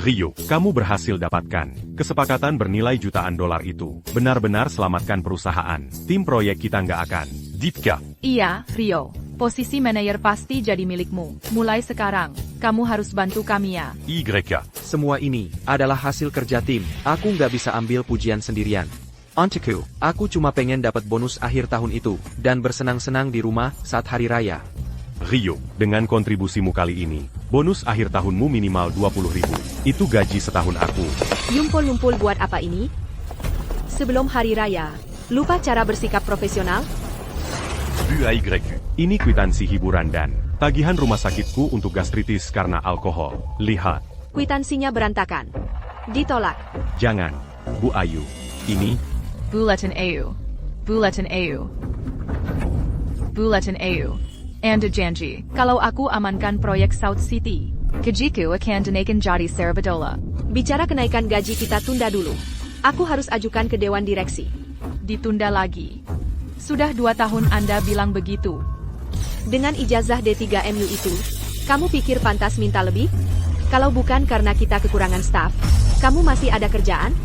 Rio, kamu berhasil dapatkan. Kesepakatan bernilai jutaan dolar itu. Benar-benar selamatkan perusahaan. Tim proyek kita nggak akan. Ditka. Iya, Rio. Posisi manajer pasti jadi milikmu. Mulai sekarang, kamu harus bantu kami ya. Y. Semua ini adalah hasil kerja tim. Aku nggak bisa ambil pujian sendirian. Untukku, aku cuma pengen dapat bonus akhir tahun itu, dan bersenang-senang di rumah saat hari raya. Rio, dengan kontribusimu kali ini, bonus akhir tahunmu minimal 20.000. Itu gaji setahun aku. Yumpul-yumpul buat apa ini? Sebelum hari raya, lupa cara bersikap profesional? BAYQ. Ini kwitansi hiburan dan tagihan rumah sakitku untuk gastritis karena alkohol. Lihat. Kwitansinya berantakan. Ditolak. Jangan, Bu Ayu. Ini Bulletin AU. Bulletin AU. Bulletin AU. Anda janji, kalau aku amankan proyek South City, gajiku akan dinaikkan jadi $1. Bicara kenaikan gaji kita tunda dulu. Aku harus ajukan ke Dewan Direksi. Ditunda lagi. Sudah 2 tahun Anda bilang begitu. Dengan ijazah D3MU itu, kamu pikir pantas minta lebih? Kalau bukan karena kita kekurangan staf, kamu masih ada kerjaan?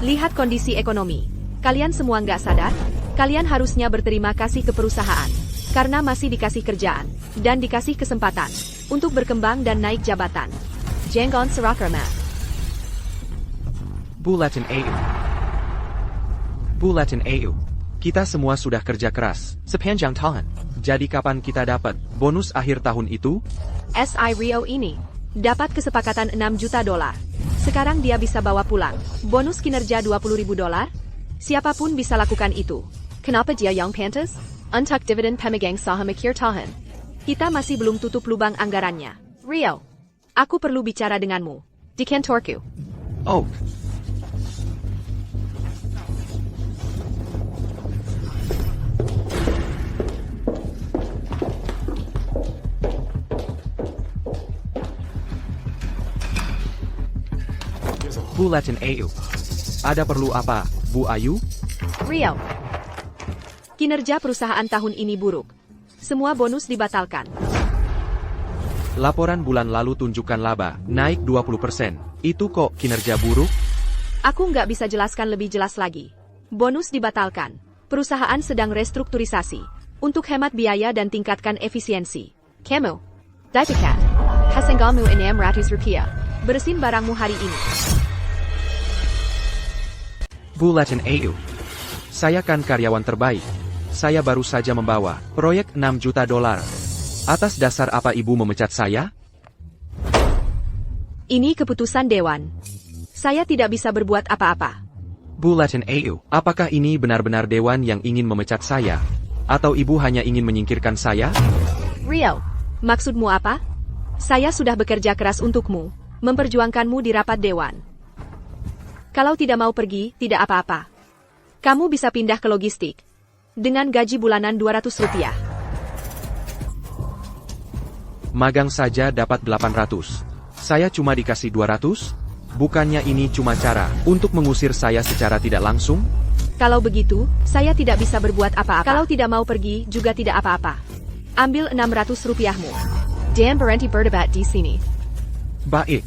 Lihat kondisi ekonomi. Kalian semua nggak sadar? Kalian harusnya berterima kasih ke perusahaan, karena masih dikasih kerjaan, dan dikasih kesempatan, untuk berkembang dan naik jabatan. Jenggon Serakarma. Bulletin AU. Bulletin AU. Kita semua sudah kerja keras, sepanjang tahun. Jadi kapan kita dapat bonus akhir tahun itu? SI Rio ini dapat kesepakatan $6 juta. Sekarang dia bisa bawa pulang bonus kinerja $20.000. Siapapun bisa lakukan itu. Kenapa dia yang pantas? Untuk dividen pemegang saham akhir tahun. Kita masih belum tutup lubang anggarannya. Rio, aku perlu bicara denganmu. Di kantorku. Oh. Bulletin AU. Ada perlu apa, Bu Ayu? Rio. Kinerja perusahaan tahun ini buruk. Semua bonus dibatalkan. Laporan bulan lalu tunjukkan laba naik 20%. Itu kok kinerja buruk? Aku nggak bisa jelaskan lebih jelas lagi. Bonus dibatalkan. Perusahaan sedang restrukturisasi. Untuk hemat biaya dan tingkatkan efisiensi. Kamu. Daipikat. Hasenggamu Rp600. Beresin barangmu hari ini. Bulletin AU. Saya kan karyawan terbaik. Saya baru saja membawa proyek $6 juta. Atas dasar apa ibu memecat saya? Ini keputusan Dewan. Saya tidak bisa berbuat apa-apa. Bulletin AU. Apakah ini benar-benar Dewan yang ingin memecat saya? Atau ibu hanya ingin menyingkirkan saya? Rio, maksudmu apa? Saya sudah bekerja keras untukmu, memperjuangkanmu di rapat Dewan. Kalau tidak mau pergi, tidak apa-apa. Kamu bisa pindah ke logistik. Dengan gaji bulanan Rp200. Magang saja dapat 800. Saya cuma dikasih 200? Bukannya ini cuma cara untuk mengusir saya secara tidak langsung? Kalau begitu, saya tidak bisa berbuat apa-apa. Kalau tidak mau pergi, juga tidak apa-apa. Ambil Rp600-mu. Dan berhenti berdebat di sini. Baik.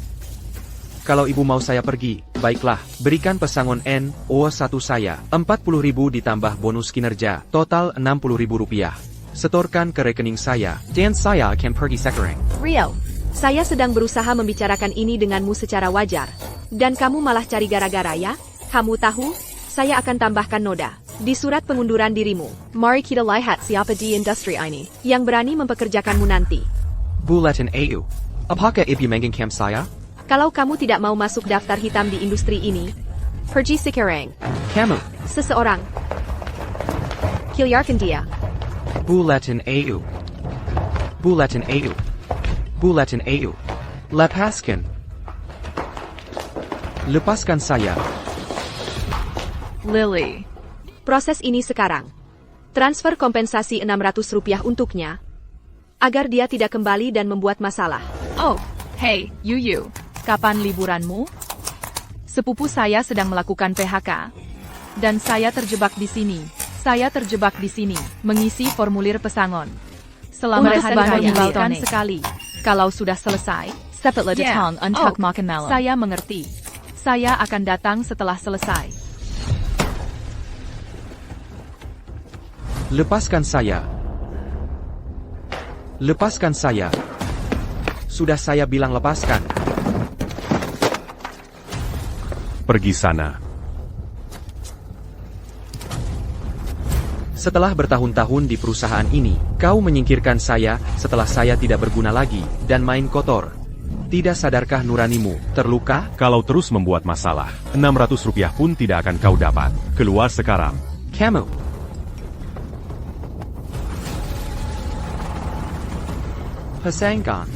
Kalau ibu mau saya pergi, baiklah, berikan pesangon NO1 saya, 40.000 ditambah bonus kinerja, total Rp60.000. Setorkan ke rekening saya, dan saya akan pergi sekarang. Rio, saya sedang berusaha membicarakan ini denganmu secara wajar. Dan kamu malah cari gara-gara ya? Kamu tahu, saya akan tambahkan noda di surat pengunduran dirimu. Mari kita lihat siapa di industri ini yang berani mempekerjakanmu nanti. Bulletin AU. Apakah ibu menginginkan saya? Kalau kamu tidak mau masuk daftar hitam di industri ini, pergi sekarang. Kamu. Seseorang. Kilarkan dia. Bulletin AU. Bulletin AU. Bulletin AU. Lepaskan. Lepaskan saya. Lily. Proses ini sekarang. Transfer kompensasi Rp600 untuknya, agar dia tidak kembali dan membuat masalah. Oh, hey, Yuyu. Kapan liburanmu? Sepupu saya sedang melakukan PHK. Dan saya terjebak di sini. Mengisi formulir pesangon. Selamat Untuk hari raya Milton sekali. Kalau sudah selesai, Sepatlah Yeah. datang untuk Oh, makan malam. Saya mengerti. Saya akan datang setelah selesai. Lepaskan saya. Lepaskan saya. Sudah saya bilang lepaskan. Pergi sana. Setelah bertahun-tahun di perusahaan ini, kau menyingkirkan saya setelah saya tidak berguna lagi dan main kotor. Tidak sadarkah nuranimu terluka? Kalau terus membuat masalah, 600 rupiah pun tidak akan kau dapat. Keluar sekarang. Kamu. Pasangkan.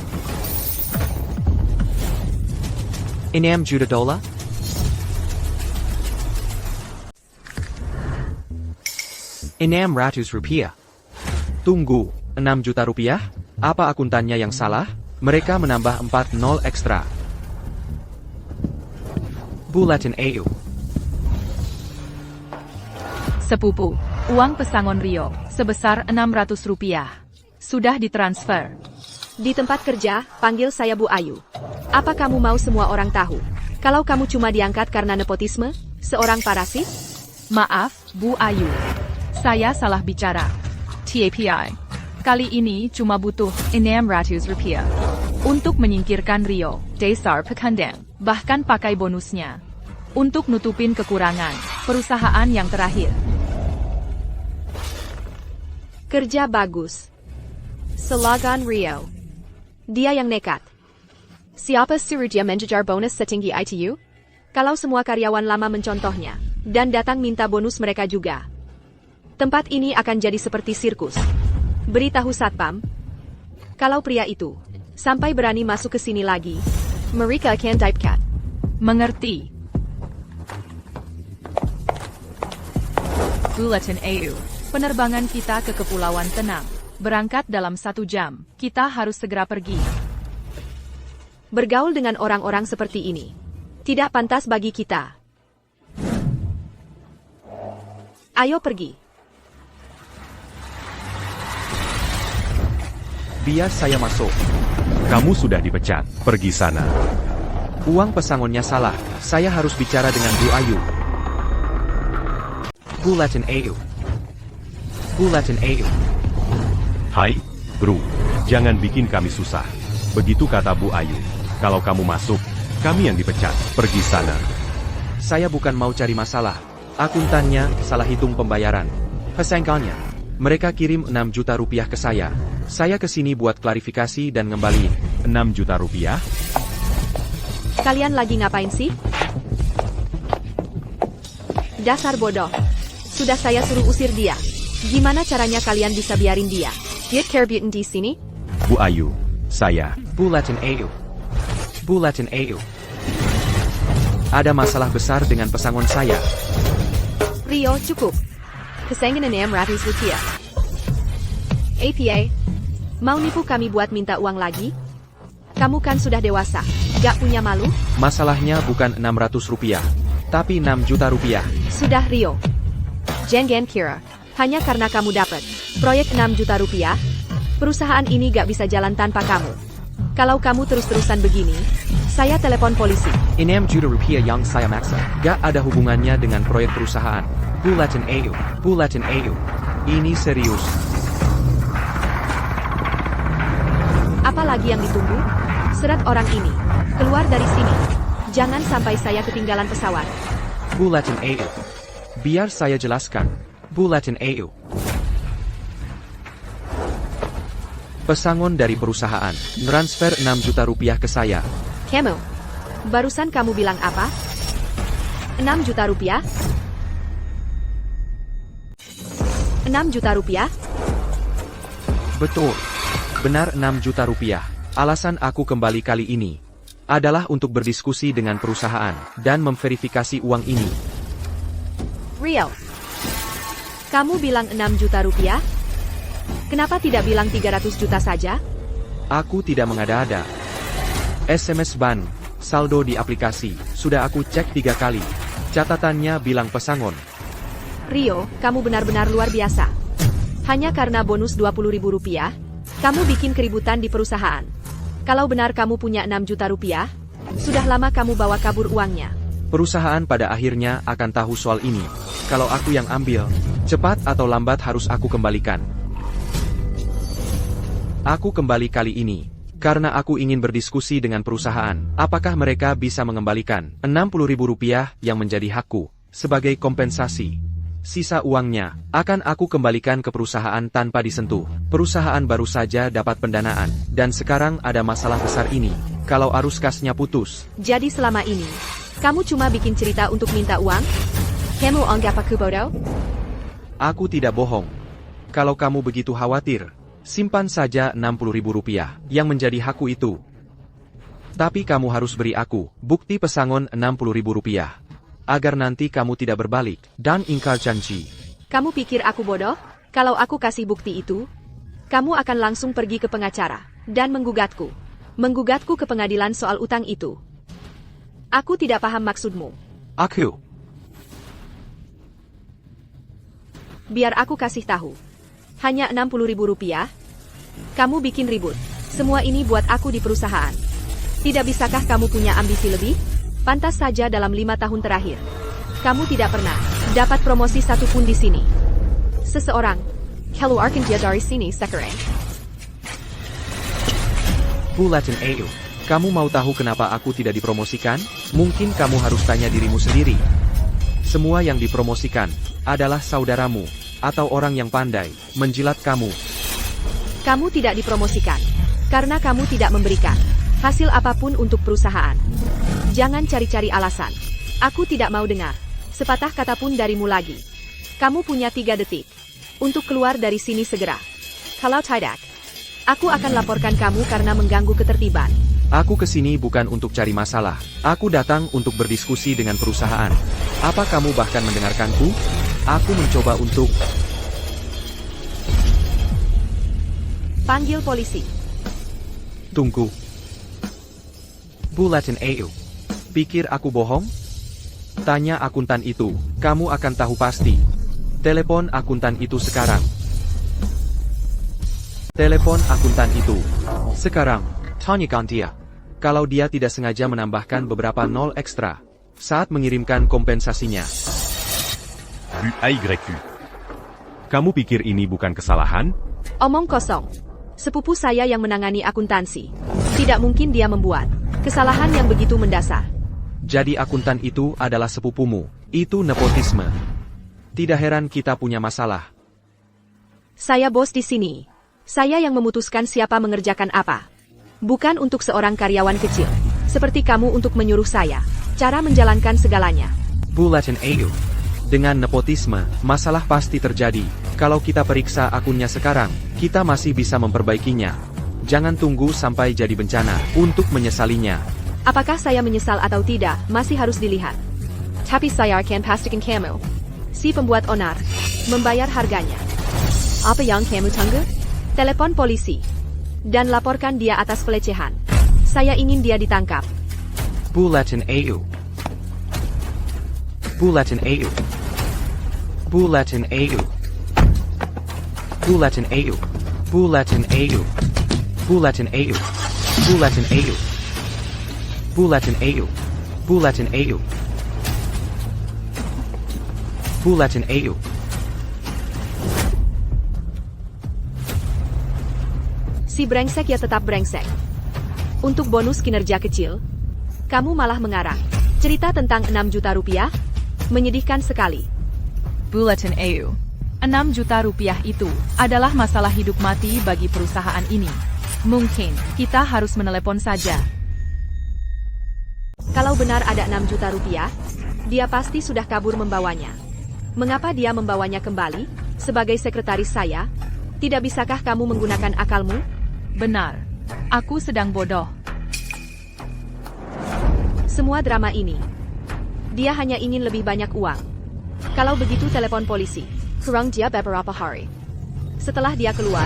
$6 juta? 600 rupiah. Tunggu, 6 juta rupiah? Apa akuntannya yang salah? Mereka menambah 40 ekstra. Buletin AU. Sepupu, uang pesangon Rio, sebesar 600 rupiah. Sudah ditransfer. Di tempat kerja, panggil saya Bu Ayu. Apa kamu mau semua orang tahu? Kalau kamu cuma diangkat karena nepotisme, seorang parasit? Maaf, Bu Ayu. Saya salah bicara. TAPI. Kali ini cuma butuh 600 rupiah. Untuk menyingkirkan Rio, Dasar Pekandang. Bahkan pakai bonusnya. Untuk nutupin kekurangan, perusahaan yang terakhir. Kerja bagus. Selagan Rio. Dia yang nekat. Siapa suruh dia mengejar bonus setinggi ITU? Kalau semua karyawan lama mencontohnya, dan datang minta bonus mereka juga. Tempat ini akan jadi seperti sirkus. Beritahu Satpam, kalau pria itu sampai berani masuk ke sini lagi, mereka akan dipecat. Mengerti. Buletin AU. Penerbangan kita ke Kepulauan Tenang. Berangkat dalam 1 jam. Kita harus segera pergi. Bergaul dengan orang-orang seperti ini tidak pantas bagi kita. Ayo pergi. Biar saya masuk. Kamu sudah dipecat. Pergi sana. Uang pesangonnya salah. Saya harus bicara dengan Bu Ayu. Buletin AU. Buletin AU. Hai, bro. Jangan bikin kami susah. Begitu kata Bu Ayu. Kalau kamu masuk, kami yang dipecat. Pergi sana. Saya bukan mau cari masalah. Akuntannya salah hitung pembayaran. Pesangkalnya. Mereka kirim 6 juta rupiah ke saya. Saya kesini buat klarifikasi dan ngembaliin. 6 juta rupiah? Kalian lagi ngapain sih? Dasar bodoh. Sudah saya suruh usir dia. Gimana caranya kalian bisa biarin dia? Get Carbutin di sini? Bu Ayu, saya. Buletin AU. Buletin AU. Ada masalah besar dengan pesangon saya. Rio, cukup. Kesengan 600 rupiah. APA, mau nipu kami buat minta uang lagi? Kamu kan sudah dewasa, gak punya malu? Masalahnya bukan 600 rupiah, tapi 6 juta rupiah. Sudah Rio. Jangan kira, hanya karena kamu dapat proyek 6 juta rupiah, perusahaan ini gak bisa jalan tanpa kamu. Kalau kamu terus-terusan begini, saya telepon polisi. 6 juta rupiah yang saya maksa. Gak ada hubungannya dengan proyek perusahaan. Buletin AU. Buletin AU. Ini serius. Apalagi yang ditunggu? Seret orang ini. Keluar dari sini. Jangan sampai saya ketinggalan pesawat. Buletin AU. Biar saya jelaskan. Buletin AU. Pesangon dari perusahaan. Transfer 6 juta rupiah ke saya. Kamu, barusan kamu bilang apa? 6 juta rupiah? 6 juta rupiah? Betul. Benar 6 juta rupiah. Alasan aku kembali kali ini adalah untuk berdiskusi dengan perusahaan dan memverifikasi uang ini. Rio, kamu bilang 6 juta rupiah? Kenapa tidak bilang 300 juta saja? Aku tidak mengada-ada. SMS ban, saldo di aplikasi, sudah aku cek 3 kali. Catatannya bilang pesangon. Rio, kamu benar-benar luar biasa. Hanya karena bonus 20.000 rupiah, kamu bikin keributan di perusahaan. Kalau benar kamu punya 6 juta rupiah, sudah lama kamu bawa kabur uangnya. Perusahaan pada akhirnya akan tahu soal ini. Kalau aku yang ambil, cepat atau lambat harus aku kembalikan. Aku kembali kali ini, karena aku ingin berdiskusi dengan perusahaan, apakah mereka bisa mengembalikan 60.000 rupiah yang menjadi hakku, sebagai kompensasi. Sisa uangnya, akan aku kembalikan ke perusahaan tanpa disentuh. Perusahaan baru saja dapat pendanaan, dan sekarang ada masalah besar ini, kalau arus kasnya putus. Jadi selama ini, kamu cuma bikin cerita untuk minta uang? Kamu anggap aku bodoh? Aku tidak bohong. Kalau kamu begitu khawatir, simpan saja 60.000 rupiah, yang menjadi hakku itu. Tapi kamu harus beri aku, bukti pesangon 60.000 rupiah. Agar nanti kamu tidak berbalik, dan ingkar janji. Kamu pikir aku bodoh? Kalau aku kasih bukti itu, kamu akan langsung pergi ke pengacara, dan menggugatku. Menggugatku ke pengadilan soal utang itu. Aku tidak paham maksudmu. Aku. Biar aku kasih tahu. Hanya 60.000 rupiah? Kamu bikin ribut. Semua ini buat aku di perusahaan. Tidak bisakah kamu punya ambisi lebih? Pantas saja dalam 5 tahun terakhir. Kamu tidak pernah dapat promosi satupun di sini. Seseorang. Hello Arkandia dari sini sekarang. Bulatan EU. Kamu mau tahu kenapa aku tidak dipromosikan? Mungkin kamu harus tanya dirimu sendiri. Semua yang dipromosikan adalah saudaramu, atau orang yang pandai menjilat kamu. Kamu tidak dipromosikan, karena kamu tidak memberikan hasil apapun untuk perusahaan. Jangan cari-cari alasan. Aku tidak mau dengar sepatah kata pun darimu lagi. Kamu punya 3 detik untuk keluar dari sini segera. Kalau tidak, aku akan laporkan kamu karena mengganggu ketertiban. Aku kesini bukan untuk cari masalah. Aku datang untuk berdiskusi dengan perusahaan. Apa kamu bahkan mendengarkanku? Aku mencoba untuk... Panggil polisi. Tunggu. Bulatan EU. Pikir aku bohong? Tanya akuntan itu, kamu akan tahu pasti. Telepon akuntan itu sekarang. Telepon akuntan itu. Sekarang. Tanyakan dia. Kalau dia tidak sengaja menambahkan beberapa nol ekstra saat mengirimkan kompensasinya. BAYQ. Kamu pikir ini bukan kesalahan? Omong kosong. Sepupu saya yang menangani akuntansi. Tidak mungkin dia membuat kesalahan yang begitu mendasar. Jadi akuntan itu adalah sepupumu. Itu nepotisme. Tidak heran kita punya masalah. Saya bos di sini. Saya yang memutuskan siapa mengerjakan apa. Bukan untuk seorang karyawan kecil, seperti kamu untuk menyuruh saya cara menjalankan segalanya. Bulatan EU. Dengan nepotisme, masalah pasti terjadi. Kalau kita periksa akunnya sekarang, kita masih bisa memperbaikinya. Jangan tunggu sampai jadi bencana untuk menyesalinya. Apakah saya menyesal atau tidak, masih harus dilihat. Tapi saya akan pastikan kamu, si pembuat onar, membayar harganya. Apa yang kamu tunggu? Telepon polisi. Dan laporkan dia atas pelecehan. Saya ingin dia ditangkap. Bulatan EU. Bulatan EU. Bulatan EU. Bulatan EU. Bulatan EU. Bulatan EU. Bulatan EU. Bulatan EU. Bulatan EU. Bulatan EU. Si brengsek ya tetap brengsek. Untuk bonus kinerja kecil, kamu malah mengarang cerita tentang 6 juta rupiah? Menyedihkan sekali. Bulatan EU. 6 juta rupiah itu adalah masalah hidup mati bagi perusahaan ini. Mungkin kita harus menelepon saja. Kalau benar ada 6 juta rupiah, dia pasti sudah kabur membawanya. Mengapa dia membawanya kembali? Sebagai sekretaris saya, tidak bisakah kamu menggunakan akalmu? Benar. Aku sedang bodoh. Semua drama ini, dia hanya ingin lebih banyak uang. Kalau begitu telepon polisi. Kurang dia beberapa hari. Setelah dia keluar,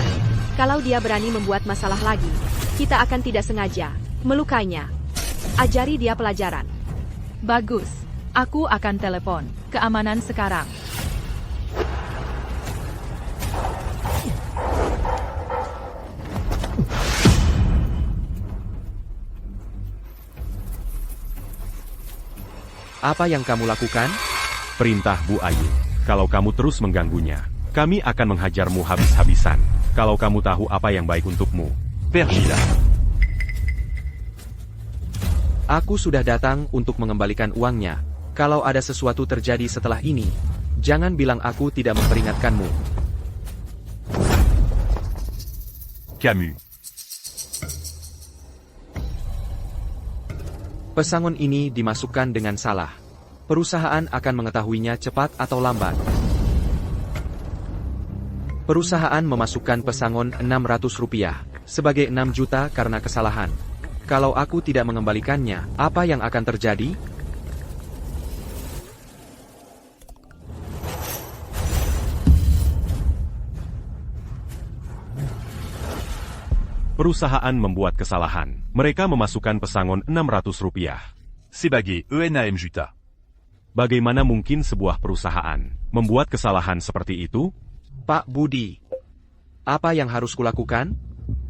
kalau dia berani membuat masalah lagi, kita akan tidak sengaja melukainya. Ajari dia pelajaran. Bagus. Aku akan telepon keamanan sekarang. Apa yang kamu lakukan? Perintah Bu Ayu. Kalau kamu terus mengganggunya, kami akan menghajarmu habis-habisan. Kalau kamu tahu apa yang baik untukmu. Pergilah. Aku sudah datang untuk mengembalikan uangnya. Kalau ada sesuatu terjadi setelah ini, jangan bilang aku tidak memperingatkanmu. Camus. Pesangon ini dimasukkan dengan salah. Perusahaan akan mengetahuinya cepat atau lambat. Perusahaan memasukkan pesangon Rp600 sebagai 6 juta karena kesalahan. Kalau aku tidak mengembalikannya, apa yang akan terjadi? Perusahaan membuat kesalahan. Mereka memasukkan pesangon Rp600 sebagai 6 juta. Bagaimana mungkin sebuah perusahaan membuat kesalahan seperti itu? Pak Budi, apa yang harus kulakukan?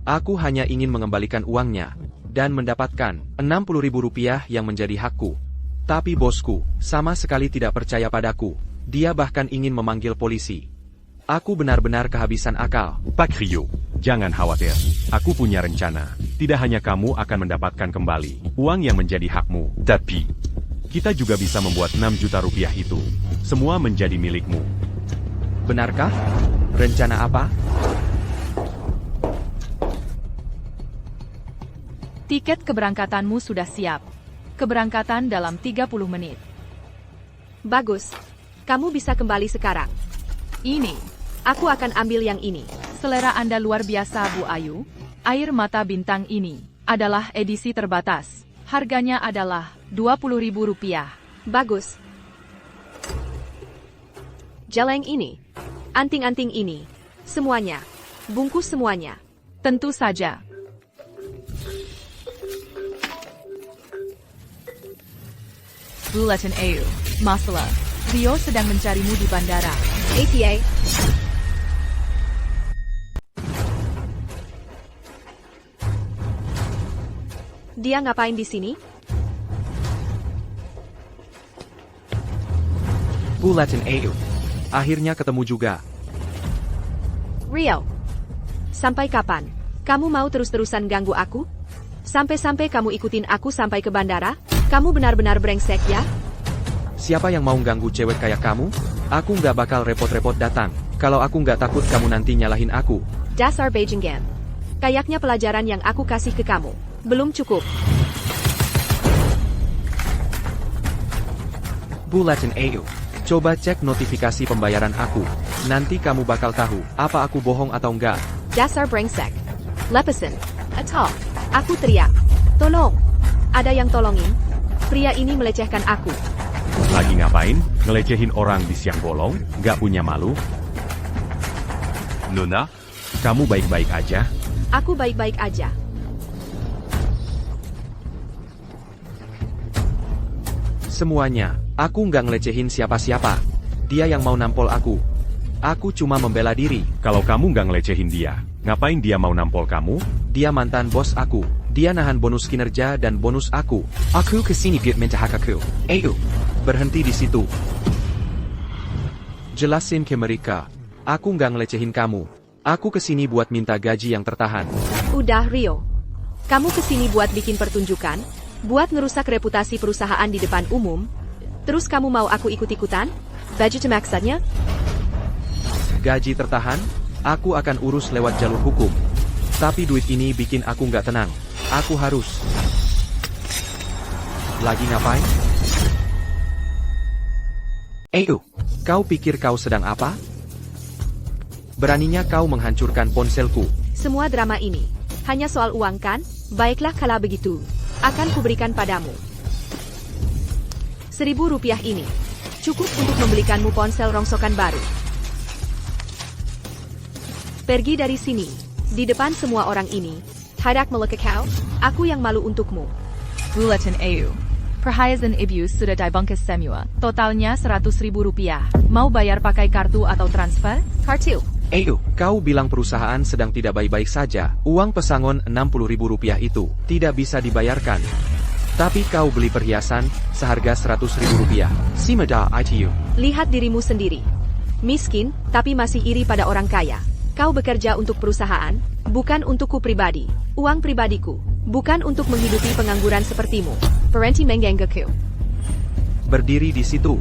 Aku hanya ingin mengembalikan uangnya dan mendapatkan Rp60.000 yang menjadi hakku. Tapi bosku sama sekali tidak percaya padaku. Dia bahkan ingin memanggil polisi. Aku benar-benar kehabisan akal. Pak Rio, jangan khawatir. Aku punya rencana. Tidak hanya kamu akan mendapatkan kembali uang yang menjadi hakmu, tapi kita juga bisa membuat 6 juta rupiah itu semua menjadi milikmu. Benarkah? Rencana apa? Tiket keberangkatanmu sudah siap. Keberangkatan dalam 30 menit. Bagus. Kamu bisa kembali sekarang. Ini, Aku akan ambil yang ini. selera Anda luar biasa Bu Ayu. Air mata bintang ini adalah edisi terbatas. Harganya adalah Rp20.000. Bagus. Jeleng ini. Anting-anting ini. Semuanya. Bungkus semuanya. Tentu saja. Bulletin AU. Masalah. Rio sedang mencarimu di bandara. ATA. Dia ngapain di sini? Bulletin AU. Akhirnya ketemu juga. Rio. Sampai kapan? Kamu mau terus-terusan ganggu aku? Sampai-sampai kamu ikutin aku sampai ke bandara? Kamu benar-benar brengsek ya? Siapa yang mau ganggu cewek kayak kamu? Aku nggak bakal repot-repot datang. Kalau aku nggak takut kamu nanti nyalahin aku. Dasar Beijing Game. Kayaknya pelajaran yang aku kasih ke kamu belum cukup. Bulletin AU. Coba cek notifikasi pembayaran aku. Nanti kamu bakal tahu apa aku bohong atau enggak. Dasar brengsek. Lepesin. Atau. Aku teriak. Tolong. Ada yang tolongin? Pria ini melecehkan aku. Lagi ngapain? Ngelecehin orang di siang bolong? Gak punya malu? Nona, kamu baik-baik aja? Aku baik-baik aja. Semuanya, aku nggak ngelecehin siapa-siapa. Dia yang mau nampol aku. Aku cuma membela diri. Kalau kamu nggak ngelecehin dia, ngapain dia mau nampol kamu? Dia mantan bos aku. Dia nahan bonus kinerja dan bonus aku. Aku kesini buat minta hak aku. Ayo, berhenti di situ. Jelasin ke mereka. Aku nggak ngelecehin kamu. Aku kesini buat minta gaji yang tertahan. Udah Rio. Kamu kesini buat bikin pertunjukan? Buat ngerusak reputasi perusahaan di depan umum? Terus kamu mau aku ikut-ikutan? Baju maksudnya? Gaji tertahan? Aku akan urus lewat jalur hukum. Tapi duit ini bikin aku nggak tenang. Aku harus. Lagi ngapain? Ayo, kau pikir kau sedang apa? Beraninya kau menghancurkan ponselku. Semua drama ini hanya soal uang kan? Baiklah kalau begitu. Akan kuberikan padamu. Rp1.000 ini cukup untuk membelikanmu ponsel rongsokan baru. Pergi dari sini. Di depan semua orang ini. Hadak melekek kau. Aku yang malu untukmu. Bulletin AU. Perhiasan ibu sudah dibungkus semua. Totalnya Rp100.000. Mau bayar pakai kartu atau transfer? Kartu. Ayo, kau bilang perusahaan sedang tidak baik-baik saja. Uang pesangon Rp60.000 itu tidak bisa dibayarkan. Tapi kau beli perhiasan seharga 100.000 rupiah. Simada ITU. Lihat dirimu sendiri. Miskin, tapi masih iri pada orang kaya. Kau bekerja untuk perusahaan, bukan untukku pribadi. Uang pribadiku, bukan untuk menghidupi pengangguran sepertimu. Parenti Mengenggaku. Berdiri di situ.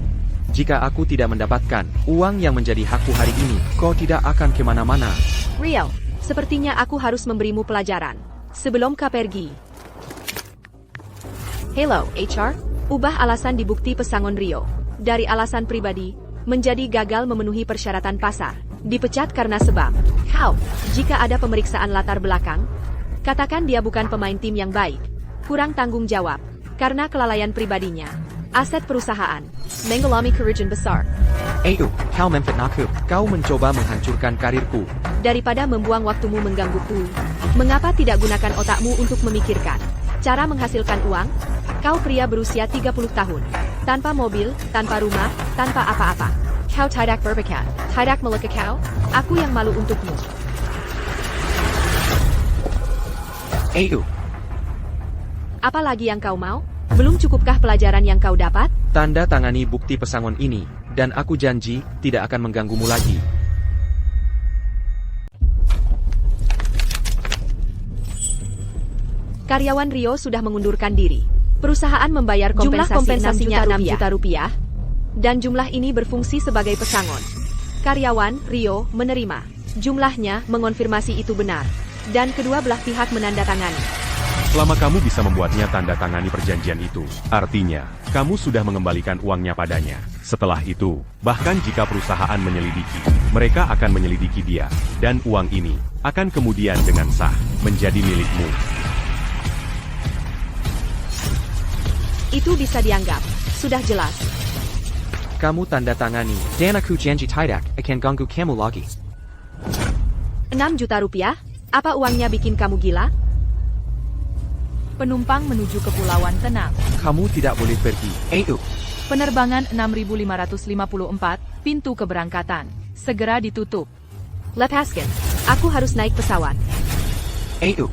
Jika aku tidak mendapatkan uang yang menjadi hakku hari ini, kau tidak akan kemana-mana. Rio, sepertinya aku harus memberimu pelajaran. Sebelum kau pergi. Hello, HR. Ubah alasan di bukti pesangon Rio. Dari alasan pribadi, menjadi gagal memenuhi persyaratan pasar. Dipecat karena sebab. Kau, jika ada pemeriksaan latar belakang, katakan dia bukan pemain tim yang baik. Kurang tanggung jawab. Karena kelalaian pribadinya. Aset perusahaan. Mengalami kerugian besar. Ayo, kau memfitnahku. Kau mencoba menghancurkan karirku. Daripada membuang waktumu menggangguku, mengapa tidak gunakan otakmu untuk memikirkan cara menghasilkan uang? Kau pria berusia 30 tahun, tanpa mobil, tanpa rumah, tanpa apa-apa. Kau tidak berbakat, tidak melek kau, aku yang malu untukmu. Ayo, Apa lagi yang kau mau? Belum cukupkah pelajaran yang kau dapat? tanda tangani bukti pesangon ini, dan aku janji tidak akan mengganggumu lagi. Karyawan Rio sudah mengundurkan diri. Perusahaan membayar kompensasinya 6 juta rupiah, dan jumlah ini berfungsi sebagai pesangon. Karyawan Rio menerima. Jumlahnya mengonfirmasi itu benar, dan kedua belah pihak menandatangani. Selama kamu bisa membuatnya tanda tangani perjanjian itu, artinya, kamu sudah mengembalikan uangnya padanya. Setelah itu, bahkan jika perusahaan menyelidiki, mereka akan menyelidiki dia, dan uang ini akan kemudian dengan sah menjadi milikmu. Itu bisa dianggap sudah jelas. Kamu tanda tangani, dan aku janji tidak akan ganggu kamu lagi. 6 juta rupiah? Apa uangnya bikin kamu gila? Penumpang menuju Kepulauan Tenang. Kamu tidak boleh pergi. Ayo, Penerbangan 6554, pintu keberangkatan. Segera ditutup. Lepaskan. Aku harus naik pesawat. ayo.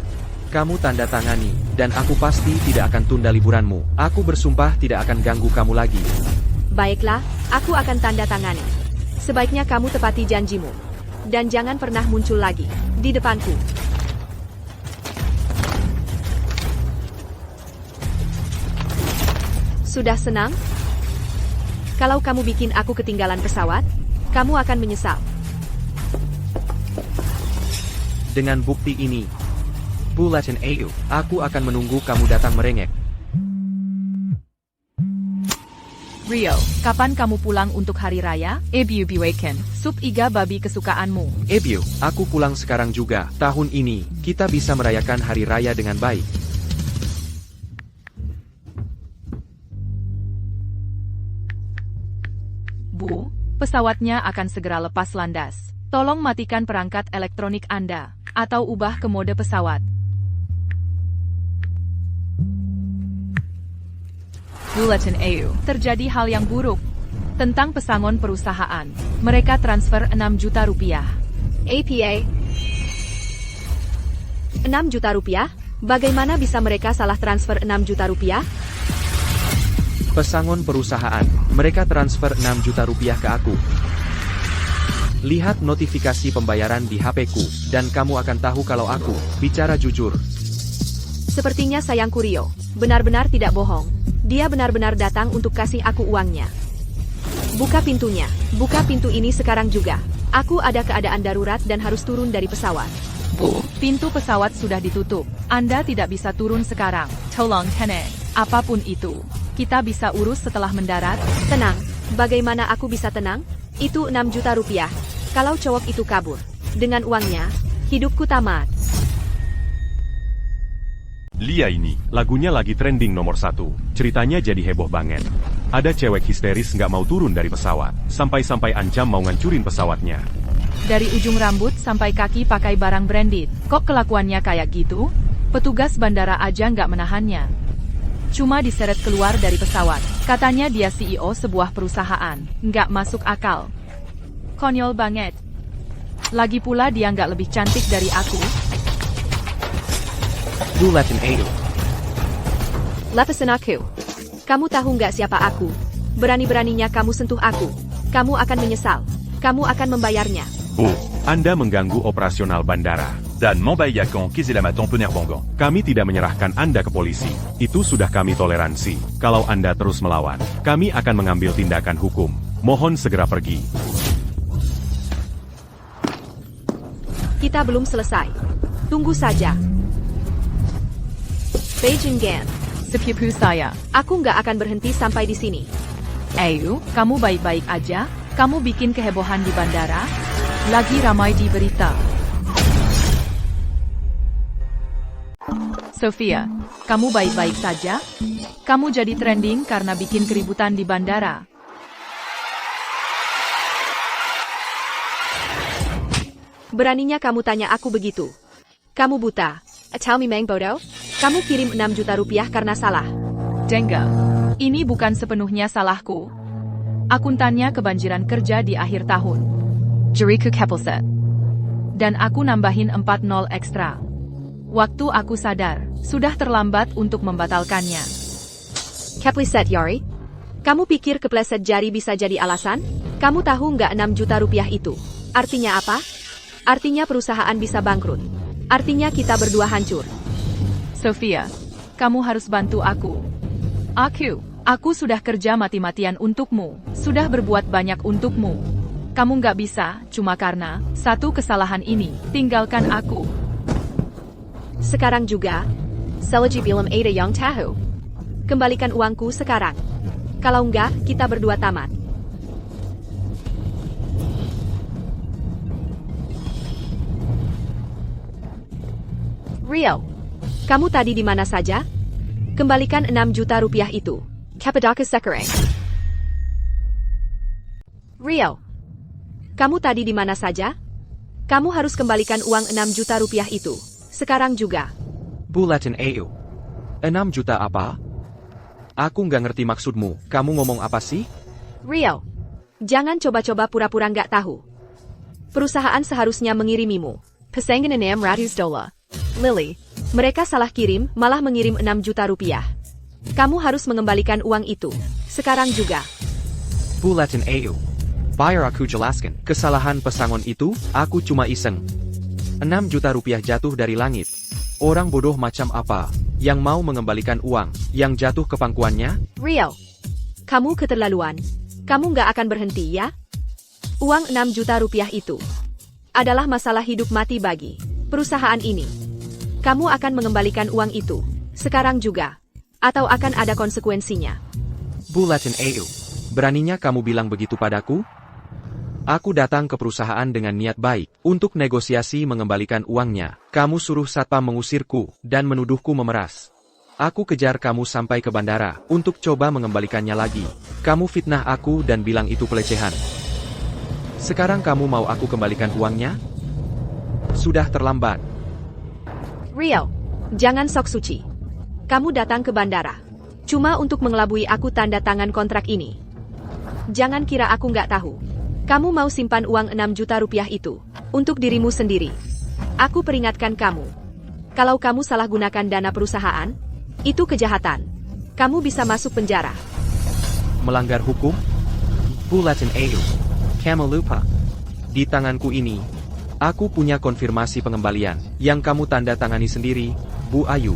Kamu tanda tangani, dan aku pasti tidak akan tunda liburanmu. Aku bersumpah tidak akan ganggu kamu lagi. Baiklah, aku akan tanda tangani. Sebaiknya kamu tepati janjimu. Dan jangan pernah muncul lagi di depanku. Sudah senang? Kalau kamu bikin aku ketinggalan pesawat, kamu akan menyesal. Dengan bukti ini, Bulletin AU, aku akan menunggu kamu datang merengek. Rio, kapan kamu pulang untuk hari raya? Ibu Weekend, sup iga babi kesukaanmu. Ebio, aku pulang sekarang juga. Tahun ini, kita bisa merayakan hari raya dengan baik. Bu, pesawatnya akan segera lepas landas. Tolong matikan perangkat elektronik Anda, atau ubah ke mode pesawat. Bulletin AU, terjadi hal yang buruk. Tentang pesangon perusahaan, mereka transfer 6 juta rupiah. APA 6 juta rupiah? Bagaimana bisa mereka salah transfer 6 juta rupiah? Pesangon perusahaan, mereka transfer 6 juta rupiah ke aku. Lihat notifikasi pembayaran di HP-ku, dan kamu akan tahu kalau aku bicara jujur. Sepertinya sayangku Rio, benar-benar tidak bohong. Dia benar-benar datang untuk kasih aku uangnya. Buka pintunya, buka pintu ini sekarang juga. Aku ada keadaan darurat dan harus turun dari pesawat. Bu, pintu pesawat sudah ditutup. Anda tidak bisa turun sekarang. Tolong tenang. Apapun itu, kita bisa urus setelah mendarat. Tenang, bagaimana aku bisa tenang? Itu 6 juta rupiah. Kalau cowok itu kabur, dengan uangnya, hidupku tamat. Lia ini, lagunya lagi trending nomor 1. Ceritanya jadi heboh banget. Ada cewek histeris nggak mau turun dari pesawat, sampai-sampai ancam mau ngancurin pesawatnya. Dari ujung rambut sampai kaki pakai barang branded. Kok kelakuannya kayak gitu? Petugas bandara aja nggak menahannya. Cuma diseret keluar dari pesawat. Katanya dia CEO sebuah perusahaan. Nggak masuk akal. Konyol banget. Lagi pula dia nggak lebih cantik dari aku. Bulletin AU. Lepasin aku. Kamu tahu nggak siapa aku? Berani-beraninya kamu sentuh aku. Kamu akan menyesal. Kamu akan membayarnya. Oh, Anda mengganggu operasional bandara. Dan Mambayakan Kizelamaton Penerbongan. Kami tidak menyerahkan Anda ke polisi. Itu sudah kami toleransi. Kalau Anda terus melawan, kami akan mengambil tindakan hukum. Mohon segera pergi. Kita belum selesai. Tunggu saja. Beijing Gan. Sepupu saya. Aku nggak akan berhenti sampai di sini. Ayu, kamu baik-baik aja? Kamu bikin kehebohan di bandara? Lagi ramai di berita. Sofia, kamu baik-baik saja? Kamu jadi trending karena bikin keributan di bandara. Beraninya kamu tanya aku begitu. Kamu buta. Tell me Mang Bodo. Kamu kirim 6 juta rupiah karena salah. Dengga, ini bukan sepenuhnya salahku. Akuntannya kebanjiran kerja di akhir tahun. Jeriku Kepelset. Dan aku nambahin 40 ekstra. Waktu aku sadar, sudah terlambat untuk membatalkannya. Kepleset Yori. Kamu pikir kepleset jari bisa jadi alasan? Kamu tahu nggak 6 juta rupiah itu? Artinya apa? Artinya perusahaan bisa bangkrut. Artinya kita berdua hancur. Sofia, kamu harus bantu aku. Aku sudah kerja mati-matian untukmu, sudah berbuat banyak untukmu. Kamu nggak bisa, cuma karena satu kesalahan ini, tinggalkan aku. Sekarang juga, Selaji bilang ada yang tahu. Kembalikan uangku sekarang. Kalau enggak, kita berdua tamat. Rio, kamu tadi di mana saja? Kembalikan 6 juta rupiah itu. Kapadaka Sekarang. Rio, kamu tadi di mana saja? Kamu harus kembalikan uang 6 juta rupiah itu. Sekarang juga. Bulatin Ayu. 6 juta apa? Aku nggak ngerti maksudmu. Kamu ngomong apa sih? Rio, jangan coba-coba pura-pura nggak tahu. Perusahaan seharusnya mengirimimu. Pesangan 600 dolar. Lily, mereka salah kirim, malah mengirim 6 juta rupiah. Kamu harus mengembalikan uang itu. Sekarang juga. Bulatin Ayu. Biar aku jelaskan. Kesalahan pesangon itu, aku cuma iseng. 6 juta rupiah jatuh dari langit. Orang bodoh macam apa yang mau mengembalikan uang yang jatuh ke pangkuannya? Rio, kamu keterlaluan. Kamu nggak akan berhenti ya? Uang 6 juta rupiah itu adalah masalah hidup mati bagi perusahaan ini. Kamu akan mengembalikan uang itu. Sekarang juga. Atau akan ada konsekuensinya. Bulatin Ayu. Beraninya kamu bilang begitu padaku? Aku datang ke perusahaan dengan niat baik untuk negosiasi mengembalikan uangnya. Kamu suruh satpam mengusirku dan menuduhku memeras. Aku kejar kamu sampai ke bandara untuk coba mengembalikannya lagi. Kamu fitnah aku dan bilang itu pelecehan. Sekarang kamu mau aku kembalikan uangnya? Sudah terlambat. Rio, jangan sok suci. Kamu datang ke bandara cuma untuk mengelabui aku tanda tangan kontrak ini. Jangan kira aku nggak tahu. Kamu mau simpan uang 6 juta rupiah itu untuk dirimu sendiri. Aku peringatkan kamu. Kalau kamu salah gunakan dana perusahaan, itu kejahatan. Kamu bisa masuk penjara. Melanggar hukum? Bulatin Ayu. Kamu lupa. Di tanganku ini, aku punya konfirmasi pengembalian yang kamu tanda tangani sendiri, Bu Ayu.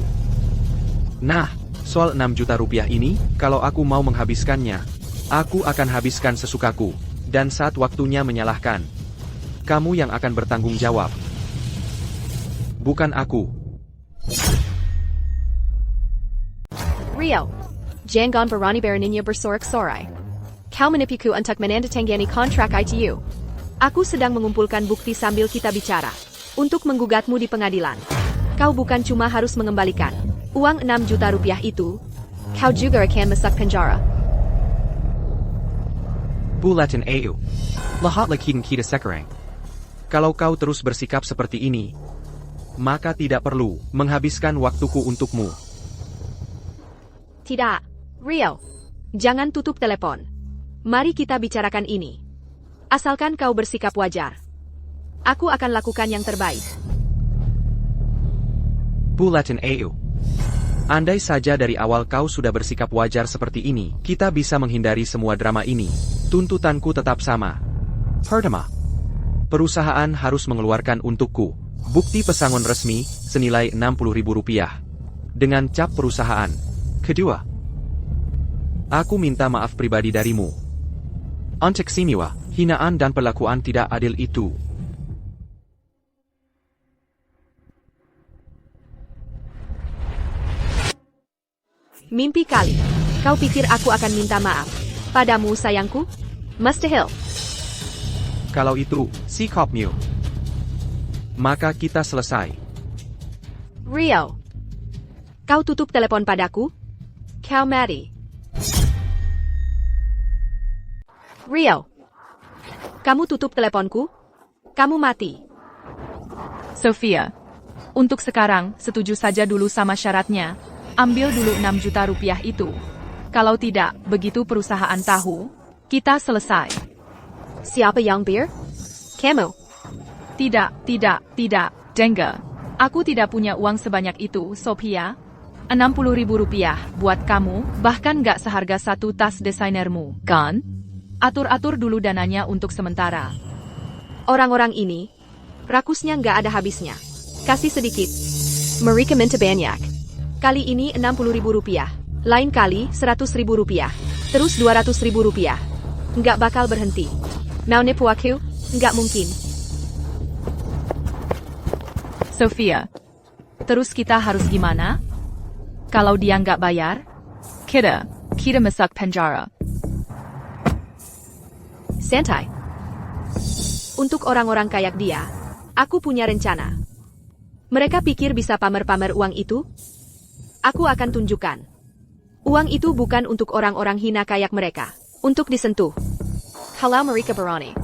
Nah, soal 6 juta rupiah ini, kalau aku mau menghabiskannya, aku akan habiskan sesukaku. Dan saat waktunya menyalahkan, kamu yang akan bertanggung jawab. Bukan aku. Rio, jangan berani beraninya bersorak-sorai. Kau menipuku untuk menandatangani kontrak ITU. Aku sedang mengumpulkan bukti sambil kita bicara. Untuk menggugatmu di pengadilan. Kau bukan cuma harus mengembalikan uang 6 juta rupiah itu, kau juga akan masuk penjara. Bulatin Ayu. Lahat lakiin kita sekarang. Kalau kau terus bersikap seperti ini, maka tidak perlu menghabiskan waktuku untukmu. Tidak, Rio. Jangan tutup telepon. Mari kita bicarakan ini. Asalkan kau bersikap wajar. Aku akan lakukan yang terbaik. Bulatin Ayu. Andai saja dari awal kau sudah bersikap wajar seperti ini, kita bisa menghindari semua drama ini. Tuntutanku tetap sama. Pertama, perusahaan harus mengeluarkan untukku bukti pesangon resmi senilai Rp60.000 dengan cap perusahaan. Kedua, aku minta maaf pribadi darimu. Untuk semua hinaan dan perlakuan tidak adil itu. Mimpi kali. Kau pikir aku akan minta maaf padamu, sayangku? Mustahil. Kalau itu sikapmu, maka kita selesai. Rio. Kau tutup telepon padaku? Kau mati. Rio. Kamu tutup teleponku? Kamu mati. Sophia. Untuk sekarang, setuju saja dulu sama syaratnya. Ambil dulu 6 juta rupiah itu. Kalau tidak, begitu perusahaan tahu, kita selesai. Siapa yang bir? Kamu. Tidak, Dengga. Aku tidak punya uang sebanyak itu, Sophia. Rp60.000 buat kamu, bahkan gak seharga satu tas desainermu, kan? Atur-atur dulu dananya untuk sementara. Orang-orang ini, rakusnya nggak ada habisnya. Kasih sedikit. Mereka minta banyak. Kali ini Rp60.000. Lain kali Rp100.000. Terus Rp200.000. Nggak bakal berhenti. Mau nipu aku? Nggak mungkin. Sophia. Terus kita harus gimana? Kalau dia nggak bayar? Kita masuk penjara. Santai. Untuk orang-orang kayak dia, aku punya rencana. Mereka pikir bisa pamer-pamer uang itu? Aku akan tunjukkan. Uang itu bukan untuk orang-orang hina kayak mereka. Untuk disentuh. Kalau mereka berani,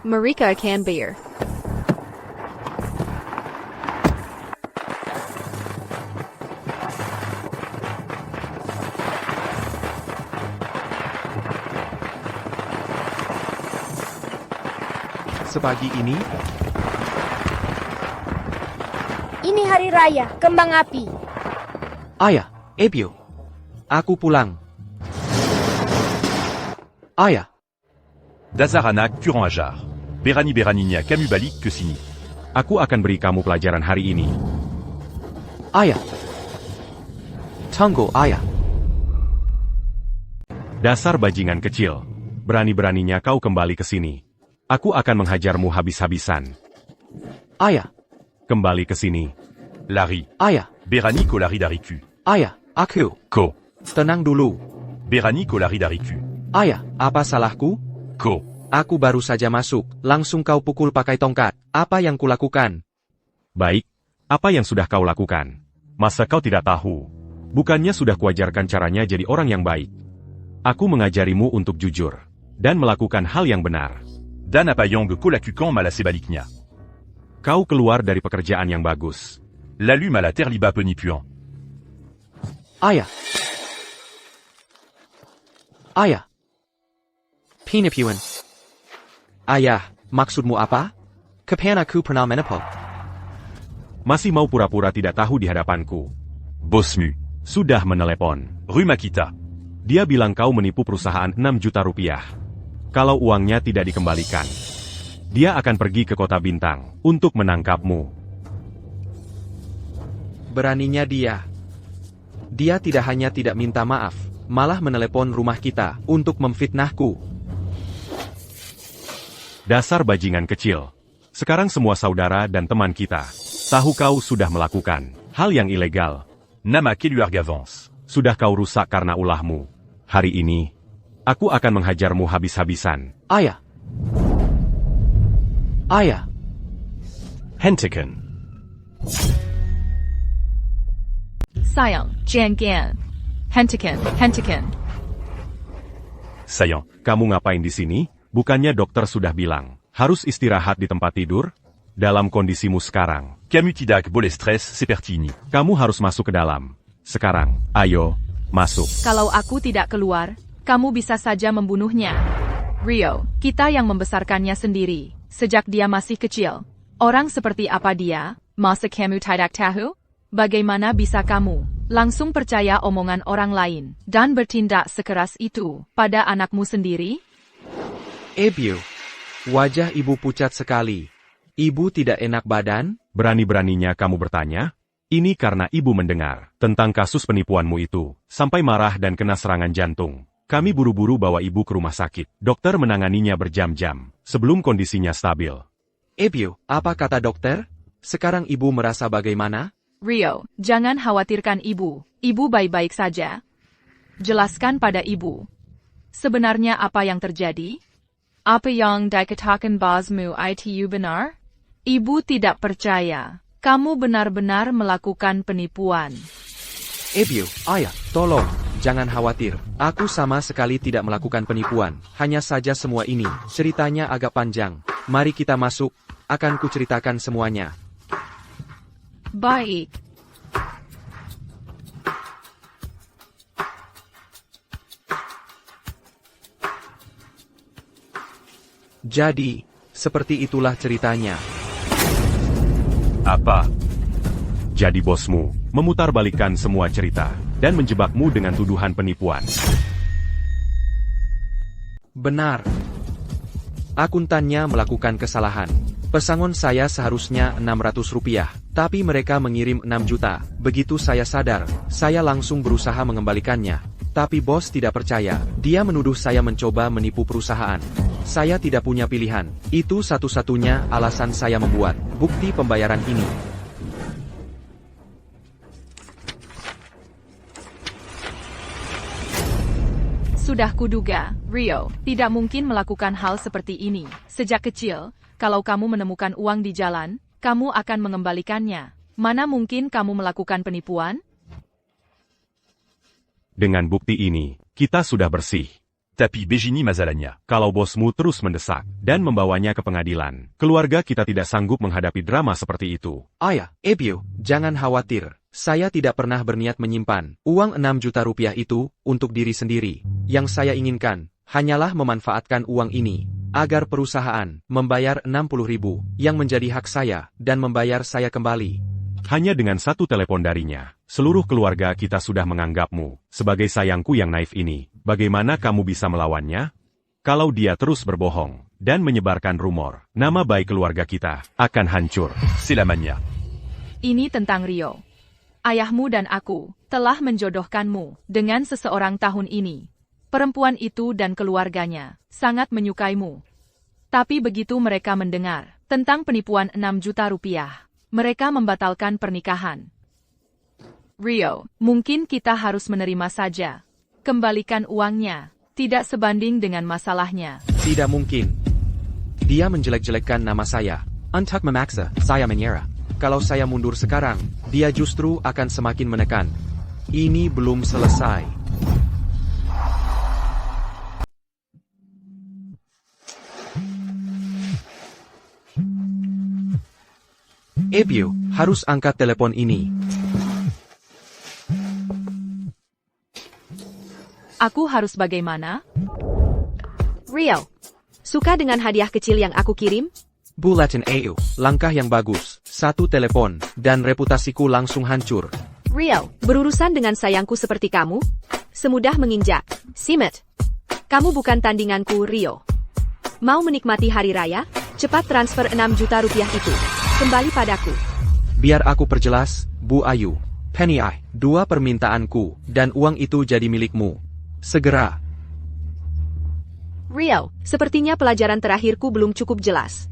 mereka akan bayar. Sepagi ini, Ini hari raya, kembang api. ayah, Ebio, aku pulang. Ayah, Dazaranak, Kuran Ajar. Berani Beraninia, Camus Balik, Kesini. Aku akan beri kamu pelajaran hari ini. ayah. Tunggu, ayah. Dasar bajingan kecil. Berani-beraninya kau kembali ke sini. Aku akan menghajarmu habis-habisan. Ayah, Kembali ke sini. Larry. ayah, Berani Kolari Dariku. ayah, aku. Ko. Tenang dulu. Berani Kolari Dariku. Ayah, apa salahku? Ko. Aku baru saja masuk, langsung kau pukul pakai tongkat. Apa yang kulakukan? Baik, apa yang sudah kau lakukan? Masa kau tidak tahu? Bukannya sudah kuajarkan caranya jadi orang yang baik. Aku mengajarimu untuk jujur. Dan melakukan hal yang benar. Dan Apayang Kolakukan Malasebaliknya. Kau keluar dari pekerjaan yang bagus. Lalu Malaterliba Penipuan. Ayah. Ayah. Pinipuan. Ayah, maksudmu apa? Kapan aku pernah menipu? Masih mau pura-pura tidak tahu di hadapanku. Bosmu. Sudah menelepon. Rue Makita. Dia bilang kau menipu perusahaan 6 juta rupiah. Kalau uangnya tidak dikembalikan, dia akan pergi ke kota Bintang untuk menangkapmu. Beraninya dia. Dia tidak hanya tidak minta maaf, malah menelepon rumah kita untuk memfitnahku. Dasar bajingan kecil. Sekarang semua saudara dan teman kita tahu kau sudah melakukan hal yang ilegal. Nama Keluargavance. Sudah kau rusak karena ulahmu. Hari ini, aku akan menghajarmu habis-habisan. Ayah. Ayah. Hentikan. Sayang, jangan. Hentikan. Sayang. Kamu ngapain di sini? Bukannya dokter sudah bilang, harus istirahat di tempat tidur? Dalam kondisimu sekarang, Camus Tidak Boleh Stress Sepertini. kamu harus masuk ke dalam. Sekarang, ayo, masuk. Kalau aku tidak keluar, kamu bisa saja membunuhnya. Rio, kita yang membesarkannya sendiri, sejak dia masih kecil. Orang seperti apa dia, masa kamu tidak tahu? Bagaimana bisa kamu langsung percaya omongan orang lain, dan bertindak sekeras itu pada anakmu sendiri? Ebio, wajah ibu pucat sekali. Ibu tidak enak badan? Berani-beraninya kamu bertanya? Ini karena ibu mendengar tentang kasus penipuanmu itu, sampai marah dan kena serangan jantung. Kami buru-buru bawa ibu ke rumah sakit. Dokter menanganinya berjam-jam, sebelum kondisinya stabil. Ebio, apa kata dokter? Sekarang ibu merasa bagaimana? Rio, jangan khawatirkan ibu. Ibu baik-baik saja. Jelaskan pada ibu. Sebenarnya apa yang terjadi? Apa yang dikatakan bosmu itu benar? Ibu tidak percaya. Kamu benar-benar melakukan penipuan. Ebio, ayah, tolong, jangan khawatir. Aku sama sekali tidak melakukan penipuan. Hanya saja semua ini, ceritanya agak panjang. Mari kita masuk, akan kuceritakan semuanya. Baik. Jadi, seperti itulah ceritanya. Apa? Jadi bosmu memutarbalikkan semua cerita dan menjebakmu dengan tuduhan penipuan. Benar. Akuntannya melakukan kesalahan. Pesangon saya seharusnya Rp600, tapi mereka mengirim 6 juta. Begitu saya sadar, saya langsung berusaha mengembalikannya. Tapi bos tidak percaya. Dia menuduh saya mencoba menipu perusahaan. Saya tidak punya pilihan. Itu satu-satunya alasan saya membuat bukti pembayaran ini. Sudah kuduga, Rio, tidak mungkin melakukan hal seperti ini. Sejak kecil, kalau kamu menemukan uang di jalan, kamu akan mengembalikannya. Mana mungkin kamu melakukan penipuan? Dengan bukti ini, kita sudah bersih. Tapi Begini Mazalanya. Kalau bosmu terus mendesak dan membawanya ke pengadilan, keluarga kita tidak sanggup menghadapi drama seperti itu. Ayah, Ebio, jangan khawatir. Saya tidak pernah berniat menyimpan uang 6 juta rupiah itu untuk diri sendiri. Yang saya inginkan hanyalah memanfaatkan uang ini agar perusahaan membayar 60.000 yang menjadi hak saya dan membayar saya kembali. Hanya dengan satu telepon darinya, seluruh keluarga kita sudah menganggapmu sebagai sayangku yang naif ini. Bagaimana kamu bisa melawannya? Kalau dia terus berbohong dan menyebarkan rumor, nama baik keluarga kita akan hancur. C'est la mania. Ini tentang Rio. Ayahmu dan aku telah menjodohkanmu dengan seseorang tahun ini. Perempuan itu dan keluarganya sangat menyukaimu. Tapi begitu mereka mendengar tentang penipuan 6 juta rupiah, mereka membatalkan pernikahan. Rio, mungkin kita harus menerima saja. Kembalikan uangnya, tidak sebanding dengan masalahnya. Tidak mungkin. Dia menjelek-jelekkan nama saya. Untuk memaksa, saya menyerah. Kalau saya mundur sekarang, dia justru akan semakin menekan. Ini belum selesai. Ebio, harus angkat telepon ini. Aku harus bagaimana? Rio, suka dengan hadiah kecil yang aku kirim? Bulletin EU, langkah yang bagus. Satu telepon, dan reputasiku langsung hancur. Rio, berurusan dengan sayangku seperti kamu? Semudah menginjak. Simet. Kamu bukan tandinganku, Rio. Mau menikmati hari raya? Cepat transfer 6 juta rupiah itu. Kembali padaku. Biar aku perjelas, Bu Ayu. Penny Eye, 2 permintaanku, dan uang itu jadi milikmu. Segera. Rio, sepertinya pelajaran terakhirku belum cukup jelas.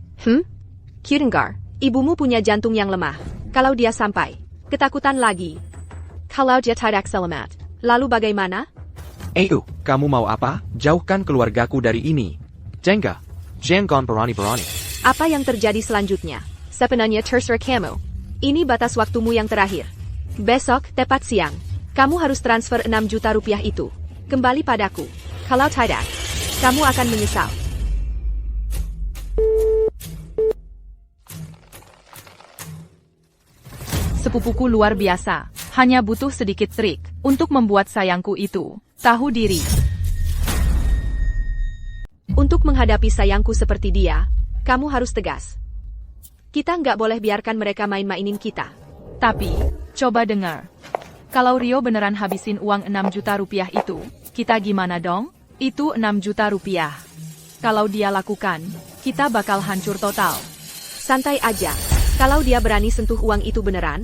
Kirengar, ibumu punya jantung yang lemah. Kalau dia sampai ketakutan lagi. Kalau dia tidak selamat, lalu bagaimana? Kamu mau apa? Jauhkan keluargaku dari ini. Jengga. Jangan berani-berani. Apa yang terjadi selanjutnya? Sebenarnya terserah kamu. Ini batas waktumu yang terakhir. Besok, tepat siang, kamu harus transfer 6 juta rupiah itu. Kembali padaku. Kalau tidak, kamu akan menyesal. Sepupuku luar biasa, hanya butuh sedikit trik untuk membuat sayangku itu tahu diri. Untuk menghadapi sayangku seperti dia, kamu harus tegas. Kita nggak boleh biarkan mereka main-mainin kita. Tapi, coba dengar. Kalau Rio beneran habisin uang 6 juta rupiah itu, kita gimana dong? Itu 6 juta rupiah. Kalau dia lakukan, kita bakal hancur total. Santai aja. Kalau dia berani sentuh uang itu beneran,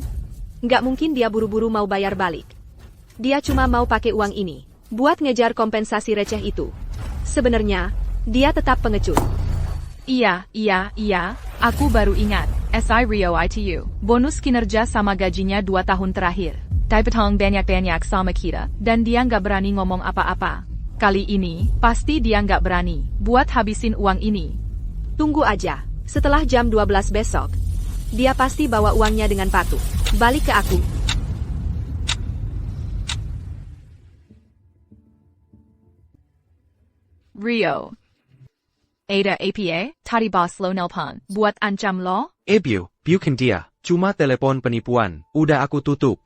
nggak mungkin dia buru-buru mau bayar balik. Dia cuma mau pakai uang ini buat ngejar kompensasi receh itu. Sebenarnya, dia tetap pengecut. Iya, aku baru ingat. SI Rio ITU. Bonus kinerja sama gajinya 2 tahun terakhir. Taipetong banyak-banyak sama kita, dan dia nggak berani ngomong apa-apa. Kali ini, pasti dia nggak berani buat habisin uang ini. Tunggu aja, setelah jam 12 besok, dia pasti bawa uangnya dengan patuh. Balik ke aku. Rio. Ada APA, tadi bos lo nelpon, buat ancam lo? Ebio, bukan dia, cuma telepon penipuan, udah aku tutup.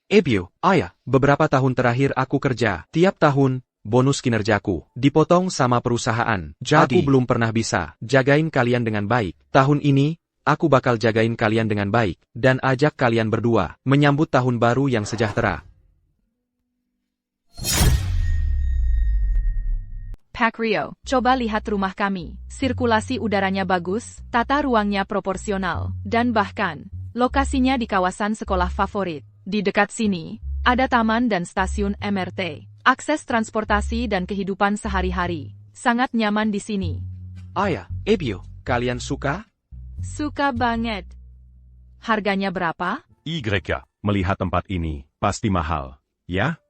Ebio, ayah, beberapa tahun terakhir aku kerja, tiap tahun, bonus kinerjaku dipotong sama perusahaan. Jadi, aku belum pernah bisa jagain kalian dengan baik. Tahun ini, aku bakal jagain kalian dengan baik, dan ajak kalian berdua menyambut tahun baru yang sejahtera. Pak Rio, coba lihat rumah kami. Sirkulasi udaranya bagus, tata ruangnya proporsional, dan bahkan, lokasinya di kawasan sekolah favorit. Di dekat sini, ada taman dan stasiun MRT. Akses transportasi dan kehidupan sehari-hari. Sangat nyaman di sini. Ayah, Ebio, kalian suka? Suka banget. Harganya berapa? YK. Melihat tempat ini, pasti mahal, ya?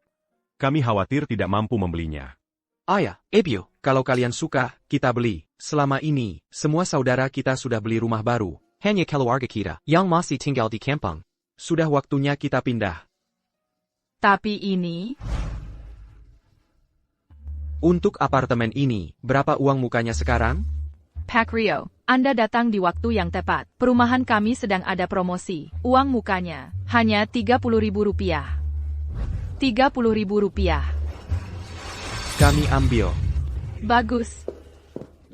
Kami khawatir tidak mampu membelinya. Ayah, Ebio, kalau kalian suka, kita beli. Selama ini, semua saudara kita sudah beli rumah baru. Hanya keluarga kita yang masih tinggal di kampung. Sudah waktunya kita pindah. Tapi ini... Untuk apartemen ini, berapa uang mukanya sekarang? Pak Rio, Anda datang di waktu yang tepat. Perumahan kami sedang ada promosi. Uang mukanya hanya Rp30.000. Rp30.000. Kami ambil. Bagus.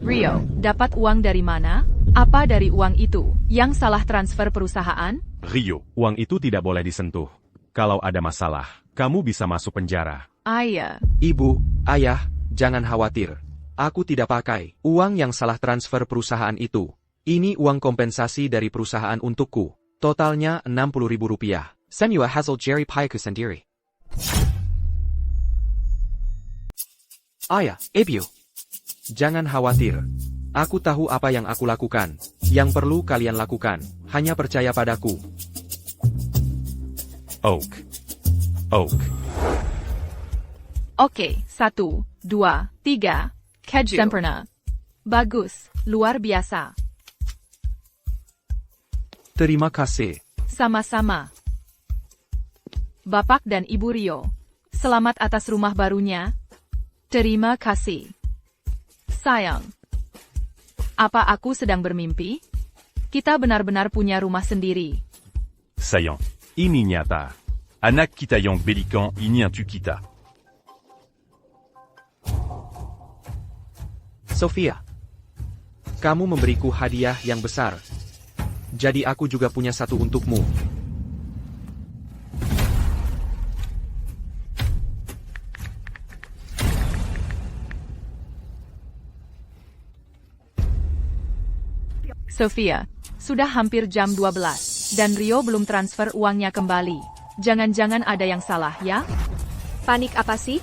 Rio, dapat uang dari mana? Apa dari uang itu yang salah transfer perusahaan? Rio, uang itu tidak boleh disentuh. Kalau ada masalah, kamu bisa masuk penjara. Ayah. Ibu, ayah, jangan khawatir. Aku tidak pakai uang yang salah transfer perusahaan itu. Ini uang kompensasi dari perusahaan untukku. Totalnya Rp60.000. Semua hasil Jerry Paiku sendiri. Ayah, Ebio. Jangan khawatir. Aku tahu apa yang aku lakukan. Yang perlu kalian lakukan, hanya percaya padaku. Oak. Oke, 1, 2, 3. Keju. Sempurna. Bagus, luar biasa. Terima kasih. Sama-sama. Bapak dan Ibu Rio, selamat atas rumah barunya. Terima kasih. Sayang. Apa aku sedang bermimpi? Kita benar-benar punya rumah sendiri. Sayang. Ini nyata. Anak kita yang belikan ini untuk kita. Sofia. Kamu memberiku hadiah yang besar. Jadi aku juga punya satu untukmu. Sofia, sudah hampir jam 12, dan Rio belum transfer uangnya kembali. Jangan-jangan ada yang salah, ya? Panik apa sih?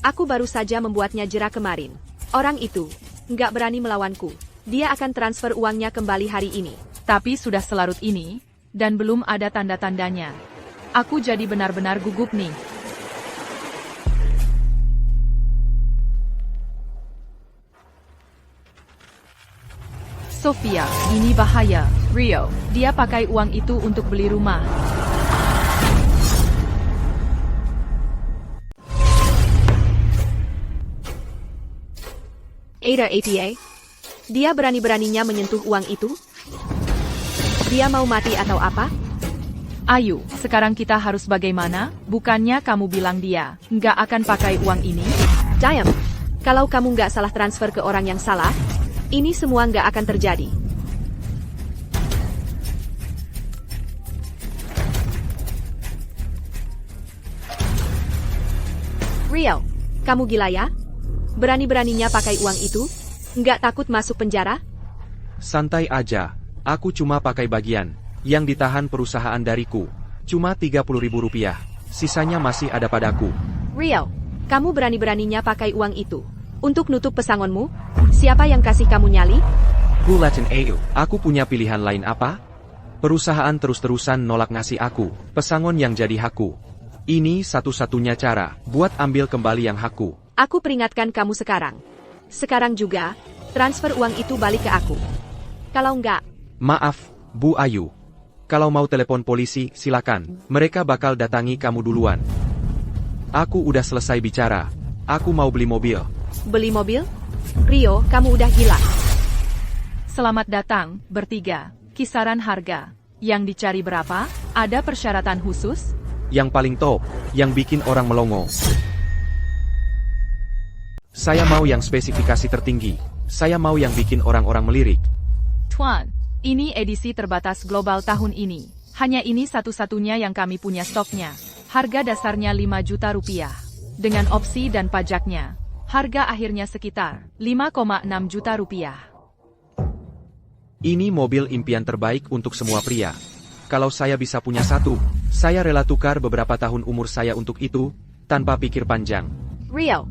Aku baru saja membuatnya jera kemarin. Orang itu nggak berani melawanku. Dia akan transfer uangnya kembali hari ini. Tapi sudah selarut ini, dan belum ada tanda-tandanya. Aku jadi benar-benar gugup nih. Sofia, ini bahaya. Rio, dia pakai uang itu untuk beli rumah. Ada APA? Dia berani-beraninya menyentuh uang itu? Dia mau mati atau apa? Ayo, sekarang kita harus bagaimana? Bukannya kamu bilang dia nggak akan pakai uang ini? Diam. Kalau kamu nggak salah transfer ke orang yang salah, ini semua nggak akan terjadi. Rio, kamu gila ya? Berani-beraninya pakai uang itu? Nggak takut masuk penjara? Santai aja, aku cuma pakai bagian yang ditahan perusahaan dariku. Cuma 30.000 rupiah, sisanya masih ada padaku. Rio, kamu berani-beraninya pakai uang itu untuk nutup pesangonmu? Siapa yang kasih kamu nyali? Bu Latin AU, aku punya pilihan lain apa? Perusahaan terus-terusan nolak ngasih aku pesangon yang jadi hakku. Ini satu-satunya cara buat ambil kembali yang hakku. Aku peringatkan kamu sekarang. Sekarang juga, transfer uang itu balik ke aku. Kalau enggak, Maaf, Bu Ayu. Kalau mau telepon polisi, silakan. Mereka bakal datangi kamu duluan. Aku udah selesai bicara. Aku mau beli mobil. beli mobil? Rio, kamu udah gila. Selamat datang, bertiga. Kisaran harga. Yang dicari berapa? Ada persyaratan khusus? Yang paling top, yang bikin orang melongo. Saya mau yang spesifikasi tertinggi. Saya mau yang bikin orang-orang melirik. Tuan, ini edisi terbatas global tahun ini. Hanya ini satu-satunya yang kami punya stoknya. Harga dasarnya 5 juta rupiah. Dengan opsi dan pajaknya. Harga akhirnya sekitar 5,6 juta rupiah. Ini mobil impian terbaik untuk semua pria. Kalau saya bisa punya satu, saya rela tukar beberapa tahun umur saya untuk itu, tanpa pikir panjang. Rio,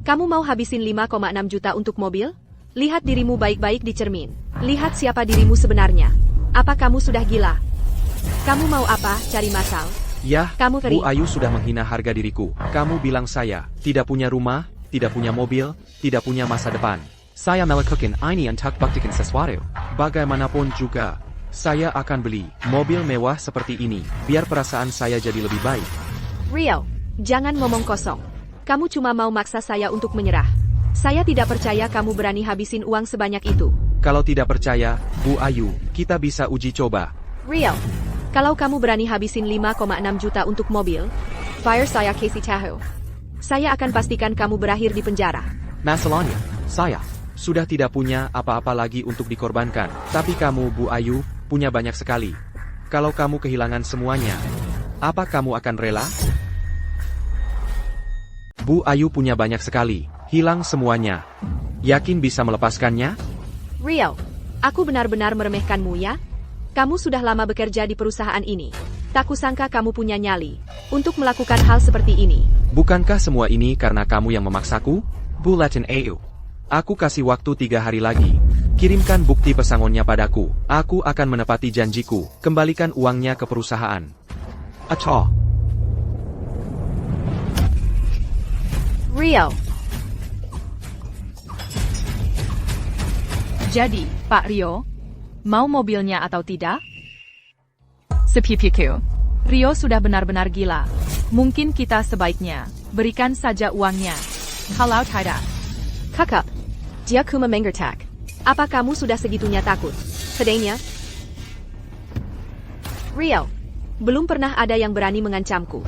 kamu mau habisin 5,6 juta untuk mobil? Lihat dirimu baik-baik di cermin. Lihat siapa dirimu sebenarnya. Apa kamu sudah gila? Kamu mau apa, cari masal? Yah, Kamu keri. Bu Ayu sudah menghina harga diriku. Kamu bilang saya tidak punya rumah, tidak punya mobil, tidak punya masa depan. Saya melakukan ini untuk buktikan sesuatu. Bagaimanapun juga, saya akan beli mobil mewah seperti ini, biar perasaan saya jadi lebih baik. Rio, jangan ngomong kosong. Kamu cuma mau maksa saya untuk menyerah. Saya tidak percaya kamu berani habisin uang sebanyak itu. Kalau tidak percaya, Bu Ayu, kita bisa uji coba. Rio, kalau kamu berani habisin 5,6 juta untuk mobil, fire saya kasih tahu. Saya akan pastikan kamu berakhir di penjara. Masalahnya, saya sudah tidak punya apa-apa lagi untuk dikorbankan. Tapi kamu, Bu Ayu, punya banyak sekali. Kalau kamu kehilangan semuanya, apa kamu akan rela? Bu Ayu punya banyak sekali, hilang semuanya. Yakin bisa melepaskannya? Rio, aku benar-benar meremehkanmu ya? Kamu sudah lama bekerja di perusahaan ini. Tak kusangka kamu punya nyali untuk melakukan hal seperti ini. Bukankah semua ini karena kamu yang memaksaku? Bu Latin AU. Aku kasih waktu 3 hari lagi. Kirimkan bukti pesangonnya padaku. Aku akan menepati janjiku. Kembalikan uangnya ke perusahaan. Acah. Rio, Jadi, Pak Rio, mau mobilnya atau tidak? Sepipiku, Rio sudah benar-benar gila. Mungkin kita sebaiknya berikan saja uangnya. Kalau tidak, kakak, dia kuma mengertak. Apa kamu sudah segitunya takut? Sedainya? Rio, belum pernah ada yang berani mengancamku.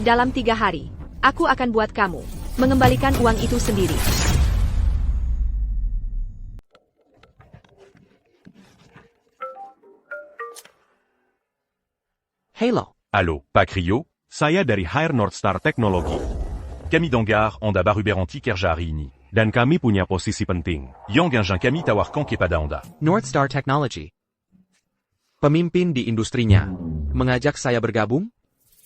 Dalam 3 hari, aku akan buat kamu mengembalikan uang itu sendiri. Hello. Allô, Pak Rio? Saya dari Higher North Star Technology. Kami Dangar, Onda Baruberanti Kerja hari ini. Dan kami punya posisi penting. Yang Ganjang kami tawarkan kepada Onda. North Star Technology. Pemimpin di industrinya. Mengajak saya bergabung?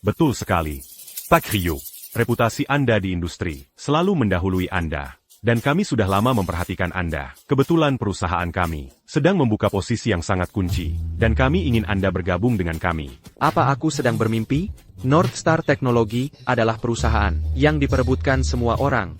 Betul sekali. Pak Rio. Reputasi Anda di industri selalu mendahului Anda. Dan kami sudah lama memperhatikan Anda. Kebetulan perusahaan kami sedang membuka posisi yang sangat kunci. Dan kami ingin Anda bergabung dengan kami. Apa aku sedang bermimpi? North Star Technology adalah perusahaan yang diperebutkan semua orang.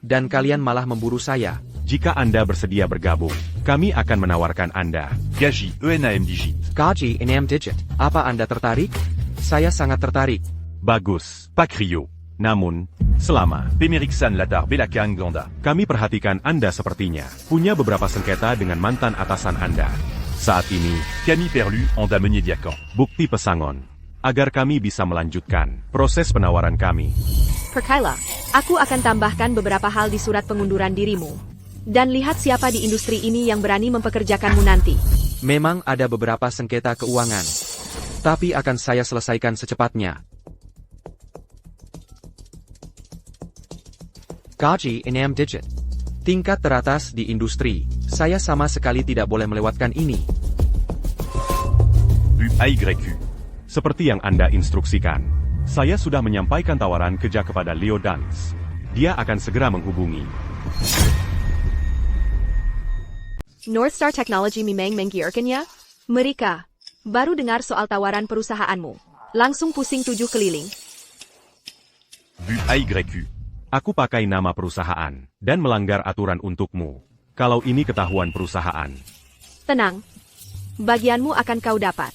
Dan kalian malah memburu saya. Jika Anda bersedia bergabung, kami akan menawarkan Anda. Gaji ENAM Digit. Gaji 6 digit. Apa Anda tertarik? Saya sangat tertarik. Bagus, Pak Rio. namun, selama Pemeriksan Latar Belakang Glanda. kami perhatikan Anda sepertinya punya beberapa sengketa dengan mantan atasan Anda. Saat ini, Kami perlu Onda menyediakan bukti pesangon. Agar kami bisa melanjutkan proses penawaran kami. Percayalah, aku akan tambahkan beberapa hal di surat pengunduran dirimu. Dan lihat siapa di industri ini yang berani mempekerjakanmu nanti. Memang ada beberapa sengketa keuangan. Tapi akan saya selesaikan secepatnya. Gaji 6 digit. Tingkat teratas di industri. Saya sama sekali tidak boleh melewatkan ini. BUAYQ. Seperti yang Anda instruksikan. Saya sudah menyampaikan tawaran kerja kepada Leo Dance. Dia akan segera menghubungi. Northstar Technology memang menggiurkannya? Mereka baru dengar soal tawaran perusahaanmu. Langsung pusing 7 keliling. BUAYQ. Aku pakai nama perusahaan dan melanggar aturan untukmu. Kalau ini ketahuan perusahaan. Tenang. Bagianmu akan kau dapat.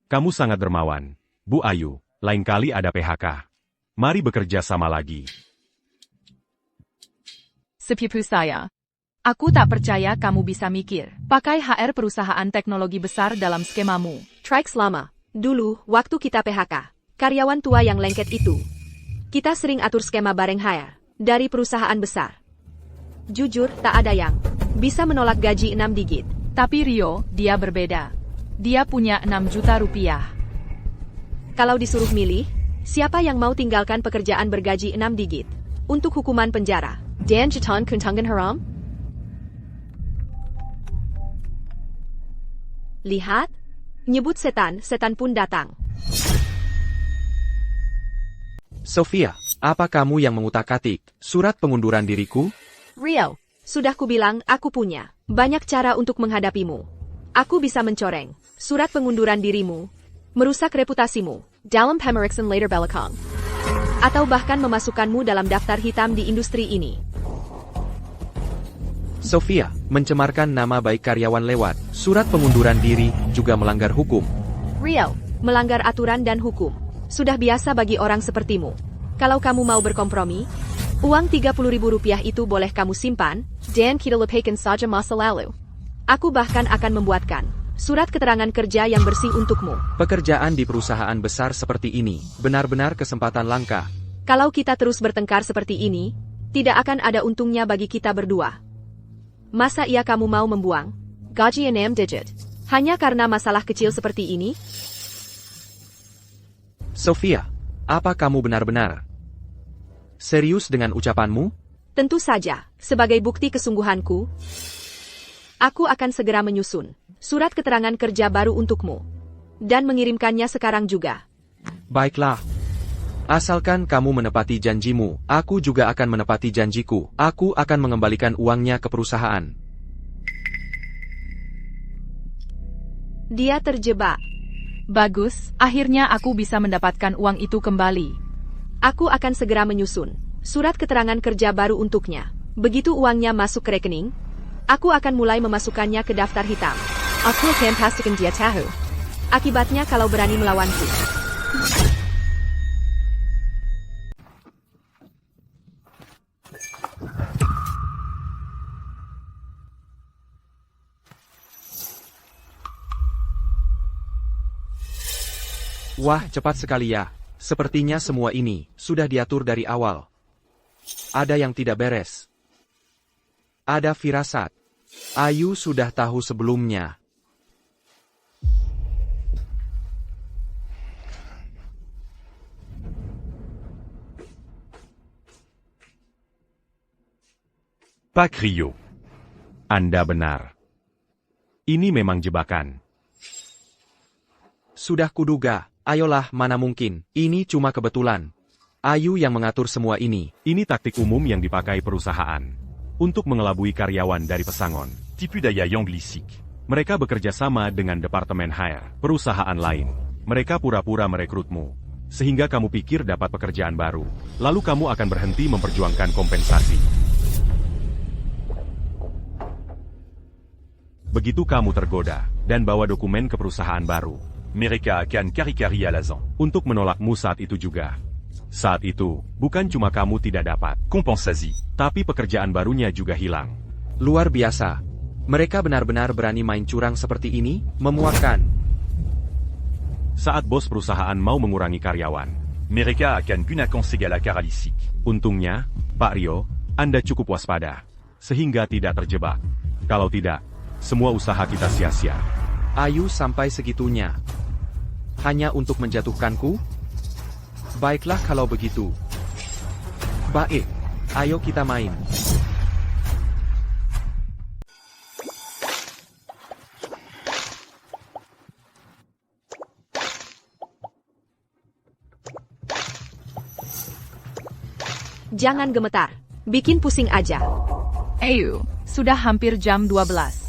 Kamu sangat dermawan, Bu Ayu. Lain kali ada PHK. Mari bekerja sama lagi. Sepupu saya. Aku tak percaya kamu bisa mikir. Pakai HR perusahaan teknologi besar dalam skemamu. Trike selama. Dulu, waktu kita PHK. Karyawan tua yang lengket itu. Kita sering atur skema bareng hire. Dari perusahaan besar. Jujur, tak ada yang bisa menolak gaji 6 digit. Tapi Rio, dia berbeda. Dia punya 6 juta rupiah. Kalau disuruh milih, siapa yang mau tinggalkan pekerjaan bergaji 6 digit? Untuk hukuman penjara. Dan Jeton Kuntangan Haram? Lihat. Nyebut setan, setan pun datang. Sofia, apa kamu yang mengutak-atik surat pengunduran diriku? Rio, sudah kubilang aku punya banyak cara untuk menghadapimu. Aku bisa mencoreng surat pengunduran dirimu, merusak reputasimu dalam Pemeriksan Later Belakang, atau bahkan memasukkanmu dalam daftar hitam di industri ini. Sofia, mencemarkan nama baik karyawan lewat surat pengunduran diri juga melanggar hukum. Rio, melanggar aturan dan hukum sudah biasa bagi orang sepertimu. Kalau kamu mau berkompromi, uang Rp30.000 itu boleh kamu simpan, dan kita lupakan saja masa lalu. Aku bahkan akan membuatkan surat keterangan kerja yang bersih untukmu. Pekerjaan di perusahaan besar seperti ini benar-benar kesempatan langka. Kalau kita terus bertengkar seperti ini, tidak akan ada untungnya bagi kita berdua. Masa iya kamu mau membuang gaji 6 digit hanya karena masalah kecil seperti ini? Sofia, apa kamu benar-benar serius dengan ucapanmu? Tentu saja, sebagai bukti kesungguhanku, aku akan segera menyusun surat keterangan kerja baru untukmu dan mengirimkannya sekarang juga. Baiklah. Asalkan kamu menepati janjimu, aku juga akan menepati janjiku. Aku akan mengembalikan uangnya ke perusahaan. Dia terjebak. Bagus, akhirnya aku bisa mendapatkan uang itu kembali. Aku akan segera menyusun surat keterangan kerja baru untuknya. Begitu uangnya masuk ke rekening, aku akan mulai memasukkannya ke daftar hitam. Aku akan pastikan dia tahu akibatnya kalau berani melawanku. Wah, cepat sekali ya. Sepertinya semua ini sudah diatur dari awal. Ada yang tidak beres. Ada firasat. Ayu sudah tahu sebelumnya. Pak Rio. Anda benar. Ini memang jebakan. Sudah kuduga. Ayolah, mana mungkin. Ini cuma kebetulan. Ayu yang mengatur semua ini. Ini taktik umum yang dipakai perusahaan untuk mengelabui karyawan dari pesangon. Tipu daya yang glisik. Mereka bekerja sama dengan departemen hire, perusahaan lain. Mereka pura-pura merekrutmu, sehingga kamu pikir dapat pekerjaan baru. Lalu kamu akan berhenti memperjuangkan kompensasi. Begitu kamu tergoda, dan bawa dokumen ke perusahaan baru. Mereka akan kari-kari alasan. Untuk menolakmu saat itu juga. Saat itu, bukan cuma kamu tidak dapat Kompensasi. tapi pekerjaan barunya juga hilang. Luar biasa. Mereka benar-benar berani main curang seperti ini, memuakkan. Saat bos perusahaan mau mengurangi karyawan. Mereka akan gunakan segala cara licik. Untungnya, Pak Rio, Anda cukup waspada, sehingga tidak terjebak. Kalau tidak, semua usaha kita sia-sia. Ayu sampai segitunya. Hanya untuk menjatuhkanku? Baiklah kalau begitu. Baik, ayo kita main. Jangan gemetar. Bikin pusing aja. Ayu, sudah hampir jam 12.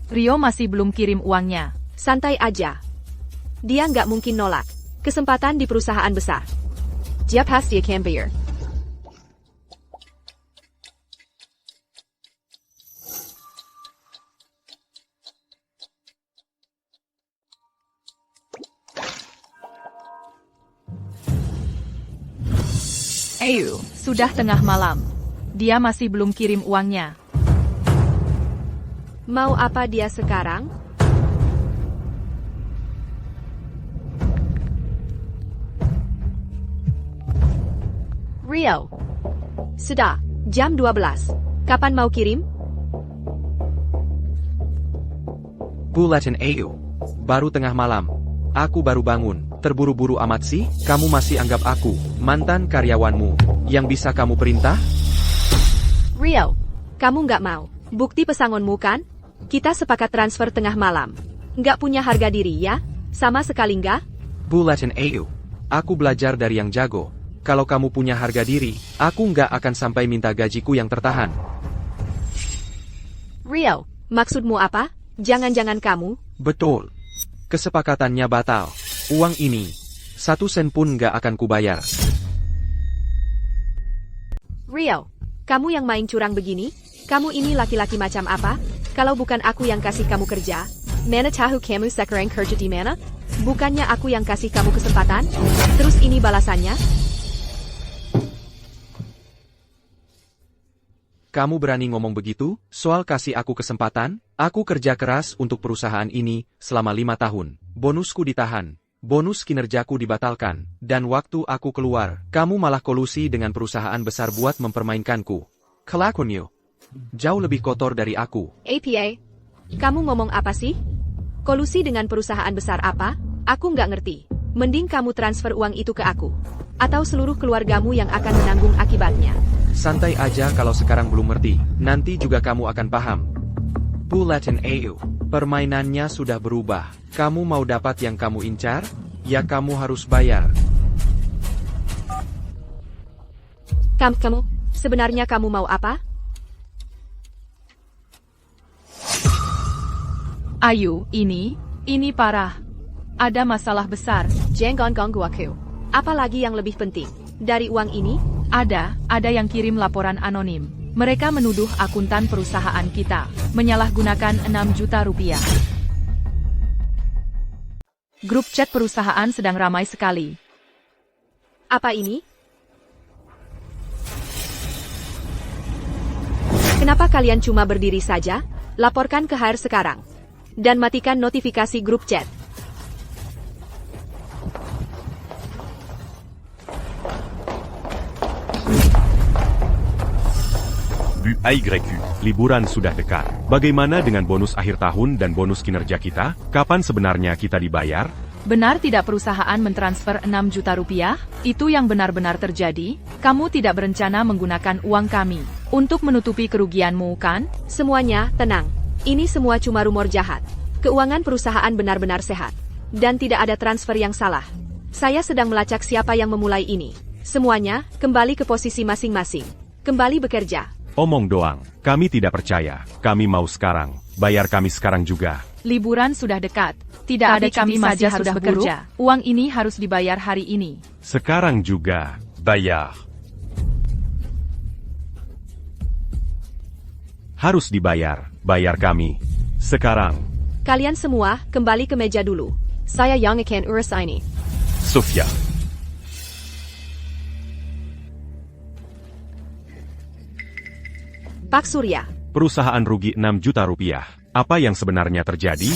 Rio masih belum kirim uangnya. Santai aja. Dia nggak mungkin nolak. Kesempatan di perusahaan besar. Dia pasti akan bayar. Ayu, sudah tengah malam. Dia masih belum kirim uangnya. Mau apa dia sekarang? Rio. Sudah, jam 12. Kapan mau kirim? Bulletin Ayu. Baru tengah malam. Aku baru bangun. Terburu-buru amat sih? Kamu masih anggap aku mantan karyawanmu yang bisa kamu perintah? Rio, kamu nggak mau. Bukti pesangonmu kan? Kita sepakat transfer tengah malam. Nggak punya harga diri ya? Sama sekali nggak? Bulletin Ayu. Aku belajar dari yang jago. Kalau kamu punya harga diri, aku nggak akan sampai minta gajiku yang tertahan. Rio, maksudmu apa? Jangan-jangan kamu? Betul. Kesepakatannya batal. Uang ini, 1 sen pun nggak akan kubayar. Rio, kamu yang main curang begini? Kamu ini laki-laki macam apa? Kalau bukan aku yang kasih kamu kerja, mana tahu kamu sekarang kerja di mana? Bukannya aku yang kasih kamu kesempatan? Terus ini balasannya? Kamu berani ngomong begitu? Soal kasih aku kesempatan? Aku kerja keras untuk perusahaan ini selama 5 tahun. Bonusku ditahan. Bonus kinerjaku dibatalkan. Dan waktu aku keluar, kamu malah kolusi dengan perusahaan besar buat mempermainkanku. Kelakuanmu jauh lebih kotor dari aku. APA, kamu ngomong apa sih? Kolusi dengan perusahaan besar apa? Aku nggak ngerti. Mending kamu transfer uang itu ke aku. Atau seluruh keluargamu yang akan menanggung akibatnya. Santai aja kalau sekarang belum ngerti. Nanti juga kamu akan paham. Bulletin Ayu. Permainannya sudah berubah. Kamu mau dapat yang kamu incar? Ya kamu harus bayar. Kamu, sebenarnya kamu mau apa? Ayu, ini parah. Ada masalah besar. Jangan ganggu aku. Apalagi yang lebih penting? Dari uang ini? Ada yang kirim laporan anonim. Mereka menuduh akuntan perusahaan kita menyalahgunakan 6 juta rupiah. Grup chat perusahaan sedang ramai sekali. Apa ini? Kenapa kalian cuma berdiri saja? Laporkan ke HR sekarang. Dan matikan notifikasi grup chat. AYQ. Liburan sudah dekat. Bagaimana dengan bonus akhir tahun dan bonus kinerja kita? Kapan sebenarnya kita dibayar? Benar tidak perusahaan mentransfer 6 juta rupiah? Itu yang benar-benar terjadi? Kamu tidak berencana menggunakan uang kami untuk menutupi kerugianmu, kan? Semuanya, tenang. Ini semua cuma rumor jahat. Keuangan perusahaan benar-benar sehat. Dan tidak ada transfer yang salah. Saya sedang melacak siapa yang memulai ini. Semuanya, kembali ke posisi masing-masing. Kembali bekerja. Omong doang. Kami tidak percaya. Kami mau sekarang. Bayar kami sekarang juga. Liburan sudah dekat. Tidak ada kami masih harus bekerja. Uang ini harus dibayar hari ini. Sekarang juga. Bayard. Harus dibayar. Bayar kami. Sekarang. Kalian semua, kembali ke meja dulu. Saya yang akan urus ini. Sophia. Pak Surya. Perusahaan rugi 6 juta rupiah. Apa yang sebenarnya terjadi?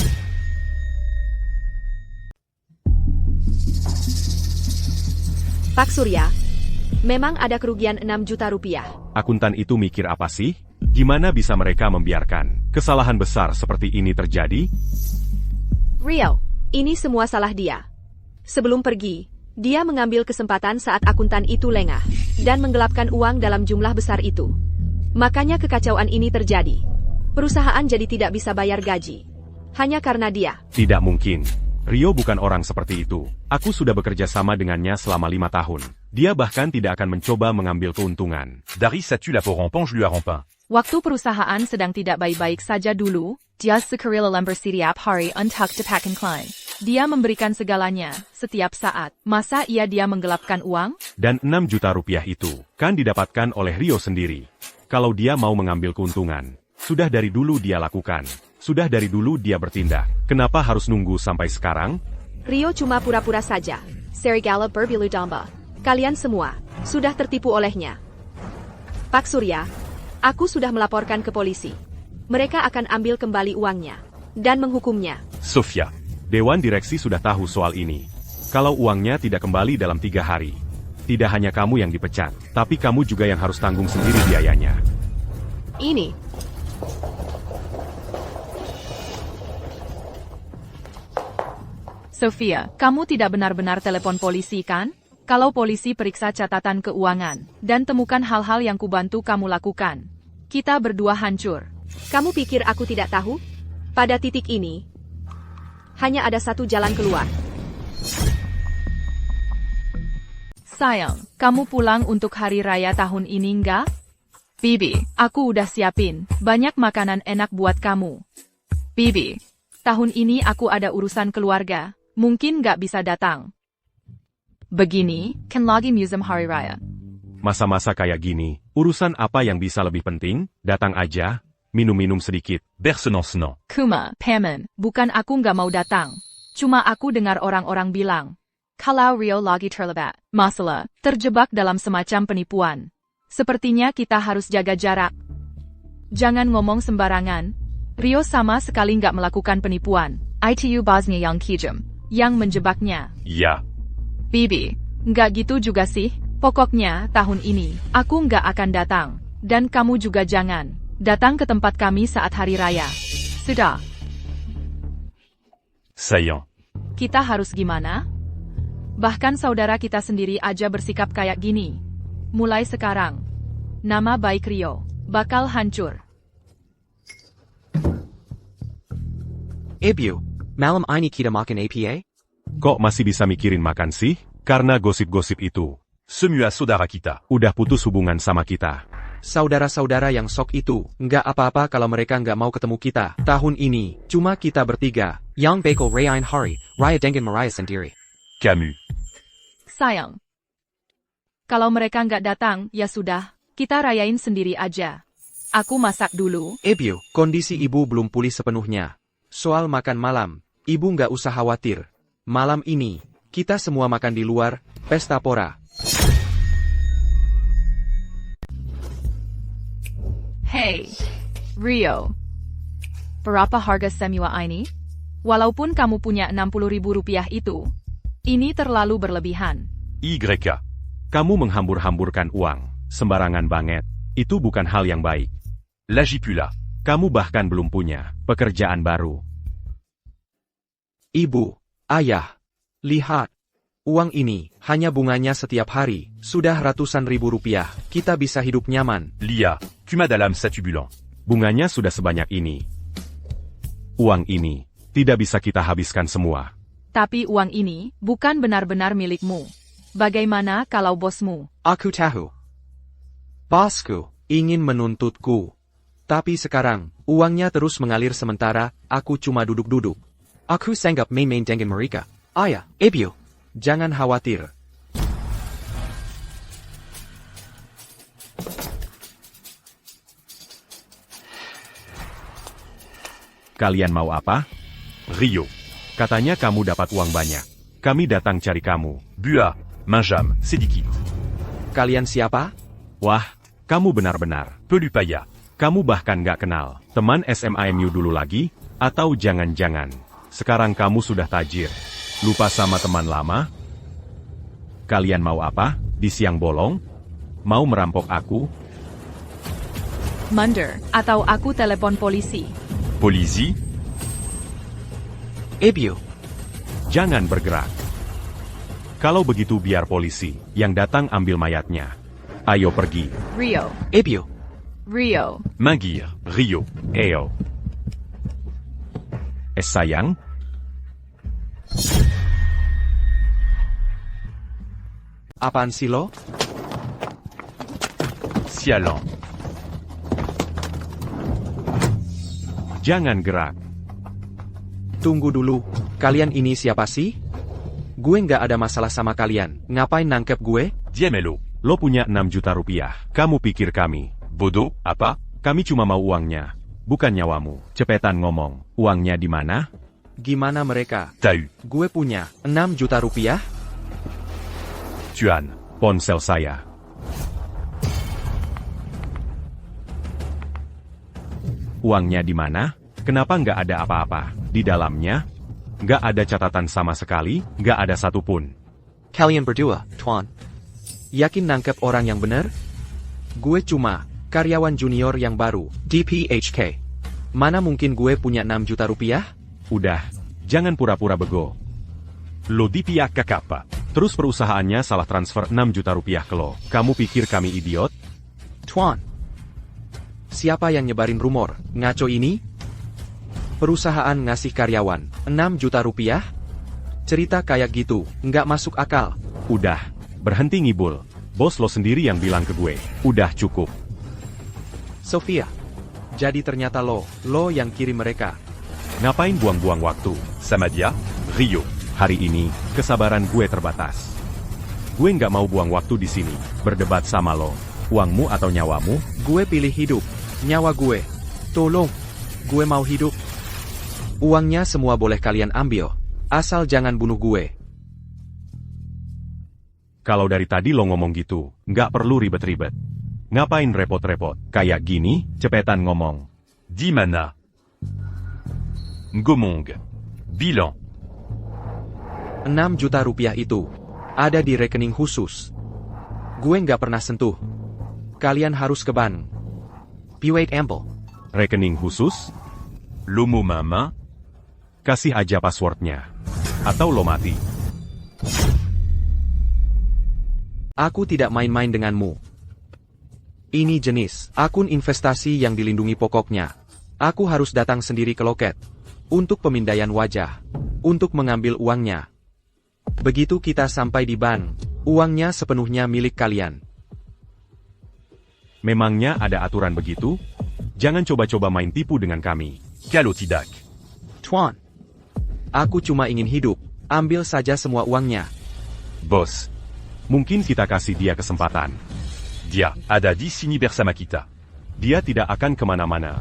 Pak Surya, memang ada kerugian 6 juta rupiah. Akuntan itu mikir apa sih? Gimana bisa mereka membiarkan kesalahan besar seperti ini terjadi? Rio, ini semua salah dia. Sebelum pergi, dia mengambil kesempatan saat akuntan itu lengah dan menggelapkan uang dalam jumlah besar itu. Makanya kekacauan ini terjadi. Perusahaan jadi tidak bisa bayar gaji. Hanya karena dia. Tidak mungkin. Rio bukan orang seperti itu. Aku sudah bekerja sama dengannya selama 5 tahun. Dia bahkan tidak akan mencoba mengambil keuntungan. Daris a tué la peau rampant, je lui ai rampant. Waktu perusahaan sedang tidak baik-baik saja dulu, dia sekarila lembar setiap hari untuk dapatkan klien. Dia memberikan segalanya, setiap saat. Masa dia menggelapkan uang? Dan 6 juta rupiah itu, kan didapatkan oleh Rio sendiri. Kalau dia mau mengambil keuntungan, sudah dari dulu dia lakukan. Sudah dari dulu dia bertindak. Kenapa harus nunggu sampai sekarang? Rio cuma pura-pura saja. Serigala berbulu domba. Kalian semua, sudah tertipu olehnya. Pak Surya, aku sudah melaporkan ke polisi. Mereka akan ambil kembali uangnya. Dan menghukumnya. Sofia. Dewan direksi sudah tahu soal ini. Kalau uangnya tidak kembali dalam 3 hari, tidak hanya kamu yang dipecat, tapi kamu juga yang harus tanggung sendiri biayanya. Ini. Sofia, kamu tidak benar-benar telepon polisi kan? Kalau polisi periksa catatan keuangan, dan temukan hal-hal yang kubantu kamu lakukan, kita berdua hancur. Kamu pikir aku tidak tahu? Pada titik ini, hanya ada satu jalan keluar. Sayang, kamu pulang untuk hari raya tahun ini enggak? Bibi, aku udah siapin banyak makanan enak buat kamu. Bibi, tahun ini aku ada urusan keluarga, mungkin nggak bisa datang. Begini, kan lagi musim hari raya. Masa-masa kayak gini, urusan apa yang bisa lebih penting? Datang aja, minum-minum sedikit. Bersenang-senang. Kuma, Paman, bukan aku nggak mau datang. Cuma aku dengar orang-orang bilang, kalau Rio lagi terlibat masalah, terjebak dalam semacam penipuan. Sepertinya kita harus jaga jarak. Jangan ngomong sembarangan. Rio sama sekali nggak melakukan penipuan. Itu bosnya yang kejam, yang menjebaknya. Ya. Bibi, nggak gitu juga sih. Pokoknya, tahun ini, aku nggak akan datang. Dan kamu juga jangan datang ke tempat kami saat hari raya. Sudah. Saillant. Kita harus gimana? Bahkan saudara kita sendiri aja bersikap kayak gini. Mulai sekarang, nama baik Rio bakal hancur. Ebyo, malam ini kita makan APA? Kok masih bisa mikirin makan sih? Karena gosip-gosip itu. Semua saudara kita. Udah putus hubungan sama kita. Saudara-saudara yang sok itu, nggak apa-apa kalau mereka nggak mau ketemu kita. Tahun ini, cuma kita bertiga. Yang bakal rayain hari, raya dengan Mariah sendiri. Camus. Sayang. Kalau mereka nggak datang, ya sudah, kita rayain sendiri aja. Aku masak dulu. Ebyo, kondisi ibu belum pulih sepenuhnya. Soal makan malam, ibu nggak usah khawatir. Malam ini, kita semua makan di luar, pesta pora. Hey, Rio. Berapa harga semua ini? Walaupun kamu punya 60.000 rupiah itu, ini terlalu berlebihan. YK. Kamu menghambur-hamburkan uang, sembarangan banget. Itu bukan hal yang baik. Lagipula. Kamu bahkan belum punya pekerjaan baru. Ibu, ayah, lihat. Uang ini, hanya bunganya setiap hari, sudah ratusan ribu rupiah, kita bisa hidup nyaman. Lia. Kumadalam satubulant. Bunganya sudah sebanyak ini. Uang ini, tidak bisa kita habiskan semua. Tapi uang ini, bukan benar-benar milikmu. Bagaimana kalau bosmu? Aku tahu. Bosku, ingin menuntutku. Tapi sekarang, uangnya terus mengalir sementara, aku cuma duduk-duduk. Aku sanggap main-main dengan mereka. Ayah, Ebyo. Jangan khawatir. Kalian mau apa? Rio. Katanya kamu dapat uang banyak. Kami datang cari kamu. Bua. Minjam. Sedikit. Kalian siapa? Wah, kamu benar-benar. Pelupaya. Kamu bahkan gak kenal. Teman SMAMU dulu lagi? Atau jangan-jangan sekarang kamu sudah tajir. Lupa sama teman lama? Kalian mau apa? Di siang bolong? Mau merampok aku? Mundur, atau aku telepon polisi. Polisi. Ebio. Jangan bergerak. Kalau begitu biar polisi yang datang ambil mayatnya. Ayo pergi. Rio. Ebio. Rio. Mingir, Rio, Eo. Sayang? Apaan sih lo? Sialan, Jangan gerak. Tunggu dulu. Kalian ini siapa sih? Gue nggak ada masalah sama kalian. Ngapain nangkep gue? Diamelo, Lo punya 6 juta rupiah. Kamu pikir kami? Bodo, apa? Kami cuma mau uangnya. Bukan nyawamu. Cepetan ngomong. Uangnya di mana? Gimana mereka? T'as eu, Gue punya 6 juta rupiah. Tuan, Ponsel saya. Uangnya di mana? Kenapa nggak ada apa-apa? Di dalamnya? Nggak ada catatan sama sekali, nggak ada satupun. Kalian berdua, Tuan. Yakin nangkep orang yang bener? Gue cuma karyawan junior yang baru, DPHK. Mana mungkin gue punya 6 juta rupiah? Udah, jangan pura-pura bego. lo di pihak kakapa. Terus perusahaannya salah transfer 6 juta rupiah ke lo. Kamu pikir kami idiot? Tuan. Siapa yang nyebarin rumor, ngaco ini? Perusahaan ngasih karyawan 6 juta rupiah? Cerita kayak gitu, nggak masuk akal. Udah, berhenti ngibul. Bos lo sendiri yang bilang ke gue. Udah cukup. Sofia. Jadi ternyata lo yang kirim mereka. Ngapain buang-buang waktu? Samadia, Rio, Hari ini, kesabaran gue terbatas. Gue nggak mau buang waktu di sini, berdebat sama lo. Uangmu atau nyawamu? Gue pilih hidup. Nyawa gue. Tolong. Gue mau hidup. Uangnya semua boleh kalian ambil. Asal jangan bunuh gue. Kalau dari tadi lo ngomong gitu, nggak perlu ribet-ribet. Ngapain repot-repot? Kayak gini, cepetan ngomong. di mana. Ngomong. Bilan, 6 juta rupiah itu ada di rekening khusus. Gue nggak pernah sentuh. Kalian harus ke bank. Piwait Ample. Rekening khusus? Lomo mama, Kasih aja passwordnya. Atau lo mati. Aku tidak main-main denganmu. Ini jenis akun investasi yang dilindungi pokoknya. Aku harus datang sendiri ke loket. Untuk pemindaian wajah. Untuk mengambil uangnya. Begitu kita sampai di bank, uangnya sepenuhnya milik kalian. Memangnya ada aturan begitu? Jangan coba-coba main tipu dengan kami. Kalo tidak. Tuan. Aku cuma ingin hidup. Ambil saja semua uangnya. Bos, mungkin kita kasih dia kesempatan. Dia ada di sini bersama kita. Dia tidak akan kemana-mana.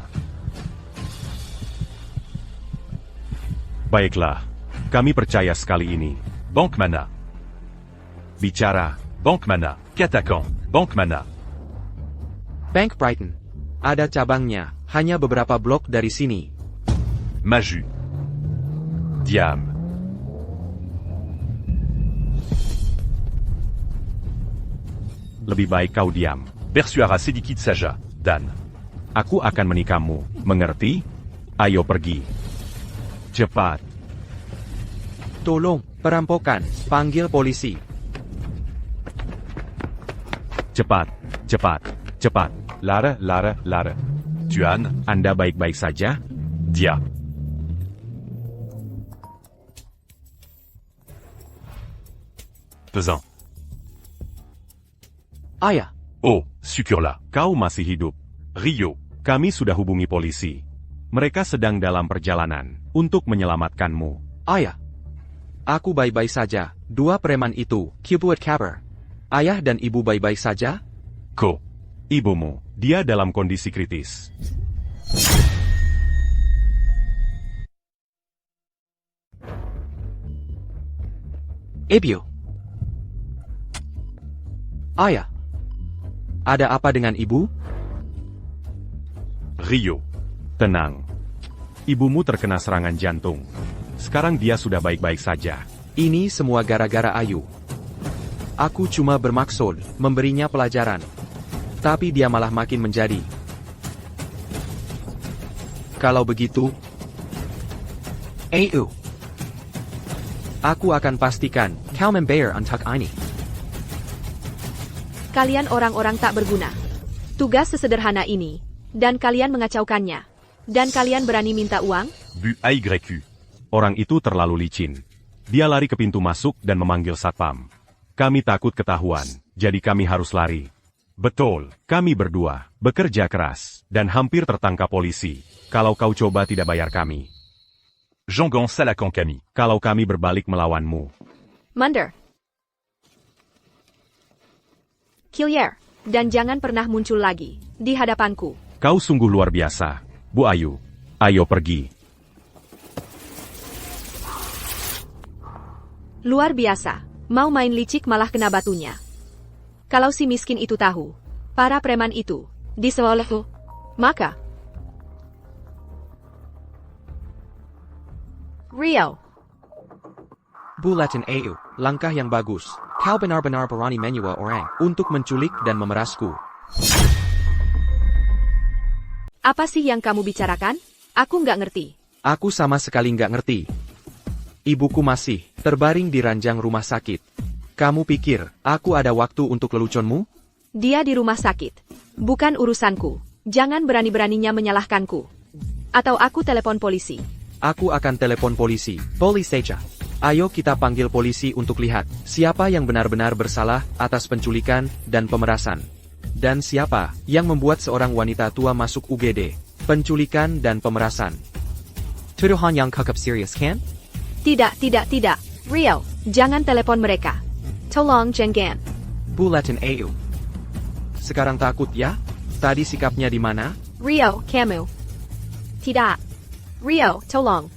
Baiklah, kami percaya sekali ini. Bank mana, Bicara, bank mana, Katakan, bank mana. Bank Brighton. Ada cabangnya, hanya beberapa blok dari sini. Maju. Diam. lebih baik kau diam. Persuara sedikit saja, Dan. Aku akan menikahmu, mengerti? Ayo pergi. Cepat. Tolong, perampokan. Panggil polisi. Cepat, cepat, cepat. Lara. Tuan, Anda baik-baik saja? dia. Pesant. Ayah. Oh, syukurlah. Kau masih hidup. Rio, Kami sudah hubungi polisi. Mereka sedang dalam perjalanan untuk menyelamatkanmu. Ayah. Aku baik-baik saja. Dua preman itu, Kibuat Kabar. Ayah dan ibu baik-baik saja? Ko. Ibumu, dia dalam kondisi kritis. Ebio. Ayah. Ada apa dengan ibu? Rio, Tenang. Ibumu terkena serangan jantung. Sekarang dia sudah baik-baik saja. Ini semua gara-gara Ayu. Aku cuma bermaksud memberinya pelajaran. Tapi dia malah makin menjadi. Kalau begitu, Ayu, Aku akan pastikan kau membayar untuk ini. Kalian orang-orang tak berguna. Tugas sesederhana ini, dan kalian mengacaukannya. Dan kalian berani minta uang? Bu AYQ. Orang itu terlalu licin. Dia lari ke pintu masuk dan memanggil satpam. Kami takut ketahuan, jadi kami harus lari. Betul, kami berdua bekerja keras dan hampir tertangkap polisi. Kalau kau coba tidak bayar kami. Jean-Gans Salakan Kami. Kalau kami berbalik melawanmu. Mundur. Killier, dan jangan pernah muncul lagi di hadapanku. Kau sungguh luar biasa, Bu Ayu. Ayo pergi. Luar biasa, mau main licik malah kena batunya. Kalau si miskin itu tahu, para preman itu, diseolah, maka... Rio, Bulletin AU, langkah yang bagus. Kau benar-benar berani menyuap orang untuk menculik dan memerasku. apa sih yang kamu bicarakan? Aku nggak ngerti. Aku sama sekali nggak ngerti. Ibuku masih terbaring di ranjang rumah sakit. Kamu pikir aku ada waktu untuk leluconmu? Dia di rumah sakit. Bukan urusanku. Jangan berani-beraninya menyalahkanku. Atau aku telepon polisi. Aku akan telepon polisi. Polisi saja. Ayo kita panggil polisi untuk lihat siapa yang benar-benar bersalah atas penculikan dan pemerasan. Dan siapa yang membuat seorang wanita tua masuk UGD. Penculikan dan pemerasan. Tuduhan yang cukup serius kan? Tidak. Rio, jangan telepon mereka. Tolong jangan. Bulletin AU. Sekarang takut ya? Tadi sikapnya di mana? Rio, kamu. Tidak. Rio, tolong.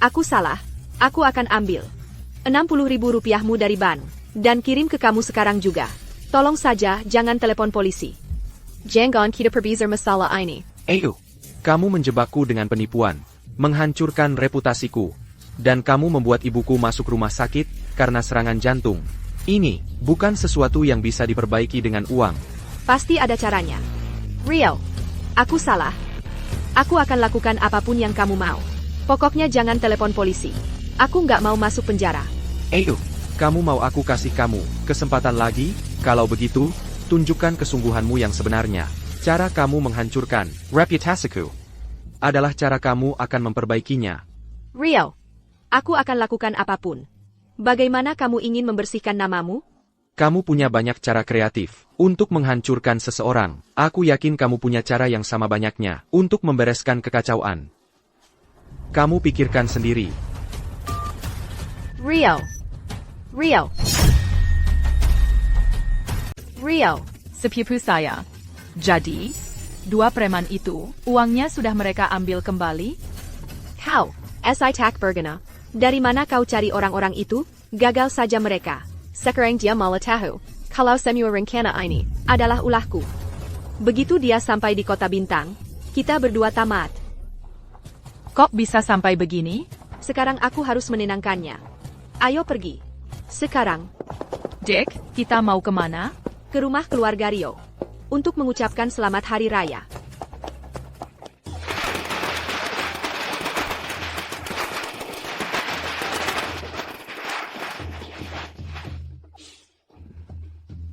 Aku salah. Aku akan ambil 60.000 rupiahmu dari bank, dan kirim ke kamu sekarang juga. Tolong saja jangan telepon polisi. Jangan kita perbizar masalah ini. AU. Kamu menjebakku dengan penipuan, menghancurkan reputasiku, dan kamu membuat ibuku masuk rumah sakit karena serangan jantung. Ini bukan sesuatu yang bisa diperbaiki dengan uang. Pasti ada caranya. Rio, aku salah. Aku akan lakukan apapun yang kamu mau. Pokoknya jangan telepon polisi. Aku nggak mau masuk penjara. AU. Kamu mau aku kasih kamu kesempatan lagi? Kalau begitu, tunjukkan kesungguhanmu yang sebenarnya. Cara kamu menghancurkan reputasiku adalah cara kamu akan memperbaikinya. Rio, aku akan lakukan apapun. Bagaimana kamu ingin membersihkan namamu? Kamu punya banyak cara kreatif untuk menghancurkan seseorang. Aku yakin kamu punya cara yang sama banyaknya untuk membereskan kekacauan. Kamu pikirkan sendiri. Rio. Sepupu saya. Jadi, dua preman itu, uangnya sudah mereka ambil kembali? Kau, SI Tak Bergena. Dari mana kau cari orang-orang itu? Gagal saja mereka. Sekarang dia malah tahu. Kalau semua rencana ini adalah ulahku. Begitu dia sampai di kota bintang, kita berdua tamat. Kok bisa sampai begini? Sekarang aku harus menenangkannya. Ayo pergi. Sekarang, Dick, kita mau kemana? ke rumah keluarga Rio. Untuk mengucapkan selamat hari raya.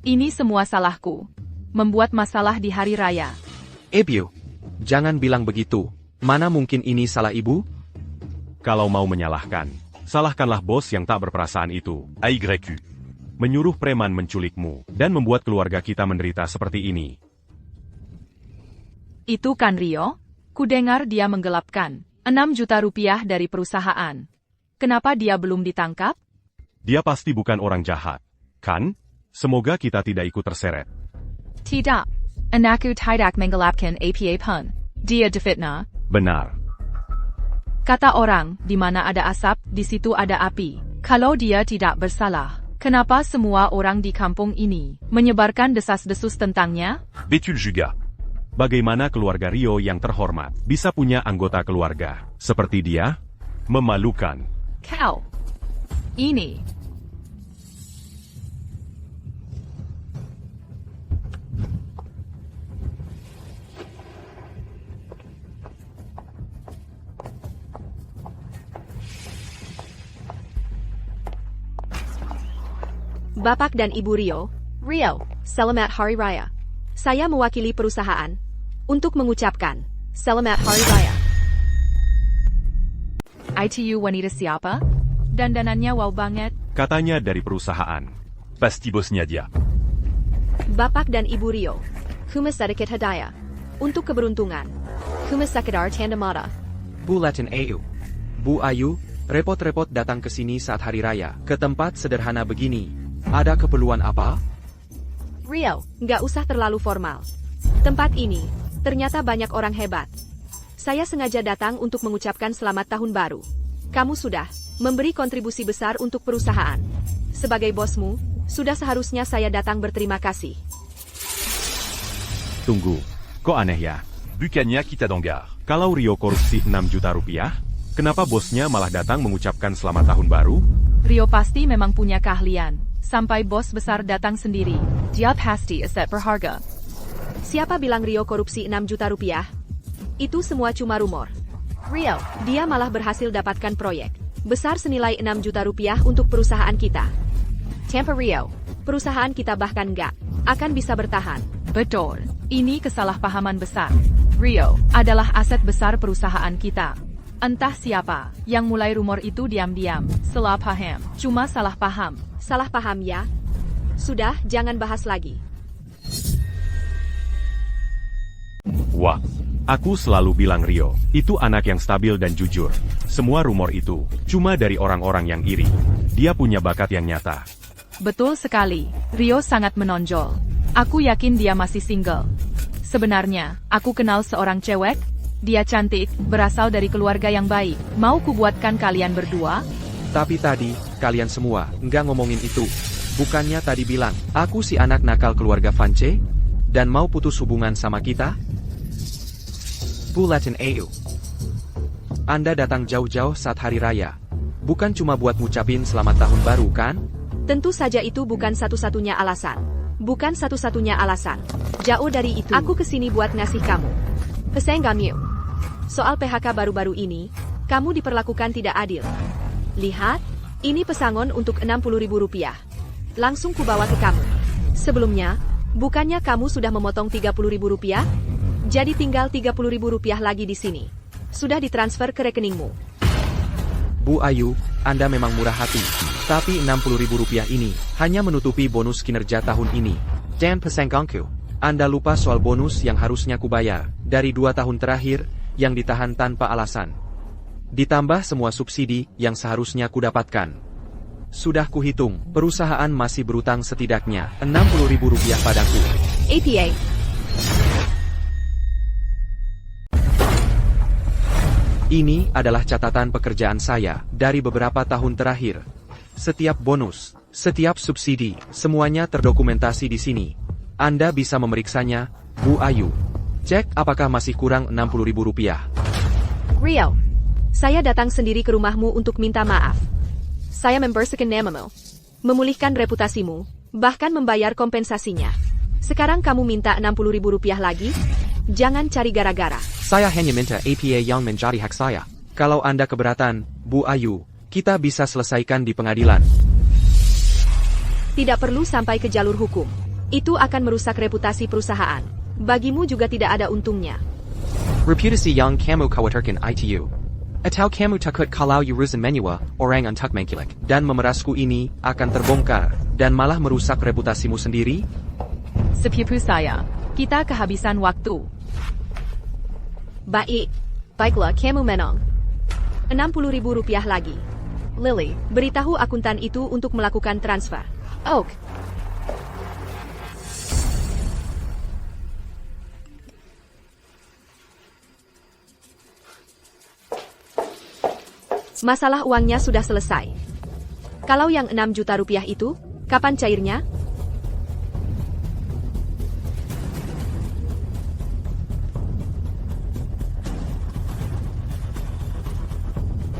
Ini semua salahku. Membuat masalah di hari raya. Ibu, jangan bilang begitu. Mana mungkin ini salah ibu? Kalau mau menyalahkan, salahkanlah bos yang tak berperasaan itu. AYQ. Menyuruh preman menculikmu, dan membuat keluarga kita menderita seperti ini. Itu kan Rio? Kudengar dia menggelapkan 6 juta rupiah dari perusahaan. Kenapa dia belum ditangkap? Dia pasti bukan orang jahat, kan? Semoga kita tidak ikut terseret. Tidak. Anakku tidak menggelapkan APA pun. Dia difitnah. Benar. Kata orang, di mana ada asap, di situ ada api. Kalau dia tidak bersalah, kenapa semua orang di kampung ini menyebarkan desas-desus tentangnya? Betul juga. Bagaimana keluarga Rio yang terhormat bisa punya anggota keluarga seperti dia? Memalukan. Kau. Ini. Bapak dan Ibu Rio, selamat Hari Raya. Saya mewakili perusahaan untuk mengucapkan selamat Hari Raya. ITU wanita siapa? Dandanannya wow banget. Katanya dari perusahaan. Pasti bosnya dia. Bapak dan Ibu Rio, humas sedikit hadiah untuk keberuntungan. Humas sekedar tanda mata. Bu Latin AU. Bu Ayu, repot-repot datang ke sini saat hari raya, ke tempat sederhana begini. Ada keperluan apa? Rio, nggak usah terlalu formal. Tempat ini, ternyata banyak orang hebat. Saya sengaja datang untuk mengucapkan selamat tahun baru. Kamu sudah memberi kontribusi besar untuk perusahaan. Sebagai bosmu, sudah seharusnya saya datang berterima kasih. Tunggu, kok aneh ya? Bukannya kita donggar. Kalau Rio korupsi 6 juta rupiah, kenapa bosnya malah datang mengucapkan selamat tahun baru? Rio pasti memang punya keahlian. Sampai bos besar datang sendiri. Dia pasti aset berharga. Siapa bilang Rio korupsi 6 juta rupiah? Itu semua cuma rumor. Rio, dia malah berhasil dapatkan proyek besar senilai 6 juta rupiah untuk perusahaan kita. Tanpa Rio, perusahaan kita bahkan nggak akan bisa bertahan. Betul. Ini kesalahpahaman besar. Rio adalah aset besar perusahaan kita. Entah siapa yang mulai rumor itu diam-diam. Salah paham. Cuma salah paham. Salah paham ya? Sudah, jangan bahas lagi. Wah, Aku selalu bilang Rio, itu anak yang stabil dan jujur. Semua rumor itu cuma dari orang-orang yang iri. Dia punya bakat yang nyata. Betul sekali. Rio sangat menonjol. Aku yakin dia masih single. Sebenarnya, aku kenal seorang cewek. Dia cantik, berasal dari keluarga yang baik. Mau kubuatkan kalian berdua? Tapi tadi, kalian semua nggak ngomongin itu. Bukannya tadi bilang, aku si anak nakal keluarga Vance? Dan mau putus hubungan sama kita? Bu Latin AU. Anda datang jauh-jauh saat hari raya. Bukan cuma buat ngucapin selamat tahun baru kan? Tentu saja itu bukan satu-satunya alasan. Bukan satu-satunya alasan. Jauh dari itu, aku kesini buat ngasih kamu pesan kamu. Soal PHK baru-baru ini, kamu diperlakukan tidak adil. Lihat, ini pesangon untuk Rp60.000. Langsung kubawa ke kamu. Sebelumnya, bukannya kamu sudah memotong Rp30.000? Jadi tinggal Rp30.000 lagi di sini. Sudah ditransfer ke rekeningmu. Bu Ayu, Anda memang murah hati. Tapi Rp60.000 ini hanya menutupi bonus kinerja tahun ini. Dan pesangkangku, Anda lupa soal bonus yang harusnya kubayar dari 2 tahun terakhir yang ditahan tanpa alasan. Ditambah semua subsidi yang seharusnya kudapatkan. Sudah kuhitung, perusahaan masih berutang setidaknya Rp60.000 padaku. APA. Ini adalah catatan pekerjaan saya dari beberapa tahun terakhir. Setiap bonus, setiap subsidi, semuanya terdokumentasi di sini. Anda bisa memeriksanya, Bu Ayu. Cek apakah masih kurang Rp60.000. Rio, saya datang sendiri ke rumahmu untuk minta maaf. Saya membersihkan namamu, memulihkan reputasimu, bahkan membayar kompensasinya. Sekarang kamu minta Rp60.000 lagi? Jangan cari gara-gara. Saya hanya minta APA yang menjadi hak saya. Kalau Anda keberatan, Bu Ayu, kita bisa selesaikan di pengadilan. Tidak perlu sampai ke jalur hukum. Itu akan merusak reputasi perusahaan. Bagimu juga tidak ada untungnya. Reputasi yang kamu khawatirkan ITU. Atau kamu takut kalau urusan menyewa orang untuk mengkilik dan memerasku ini akan terbongkar dan malah merusak reputasimu sendiri? Sepupu saya, kita kehabisan waktu. Baik. Baiklah, kamu menang. Rp60.000 lagi. Lily, beritahu akuntan itu untuk melakukan transfer. Oak. Masalah uangnya sudah selesai. Kalau yang Rp6 juta itu, kapan cairnya?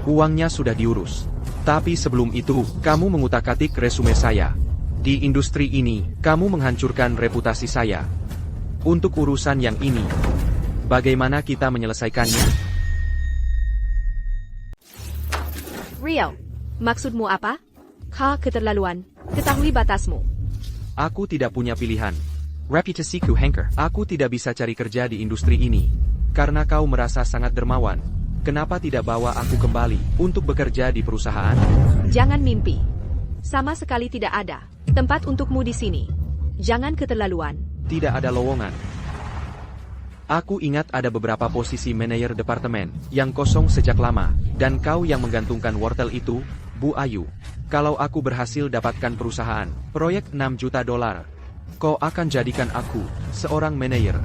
Uangnya sudah diurus. Tapi sebelum itu, kamu mengutak-atik resume saya. Di industri ini, kamu menghancurkan reputasi saya. Untuk urusan yang ini, bagaimana kita menyelesaikannya? Rio, maksudmu apa? Keterlaluan. Ketahui batasmu. Aku tidak punya pilihan. Reputasiku hancur. Aku tidak bisa cari kerja di industri ini. Karena kau merasa sangat dermawan. Kenapa tidak bawa aku kembali untuk bekerja di perusahaan? Jangan mimpi. Sama sekali tidak ada tempat untukmu di sini. Jangan keterlaluan. Tidak ada lowongan. Aku ingat ada beberapa posisi manajer departemen yang kosong sejak lama, dan kau yang menggantungkan wortel itu, Bu Ayu. Kalau aku berhasil dapatkan perusahaan, proyek $6 juta, kau akan jadikan aku seorang manajer.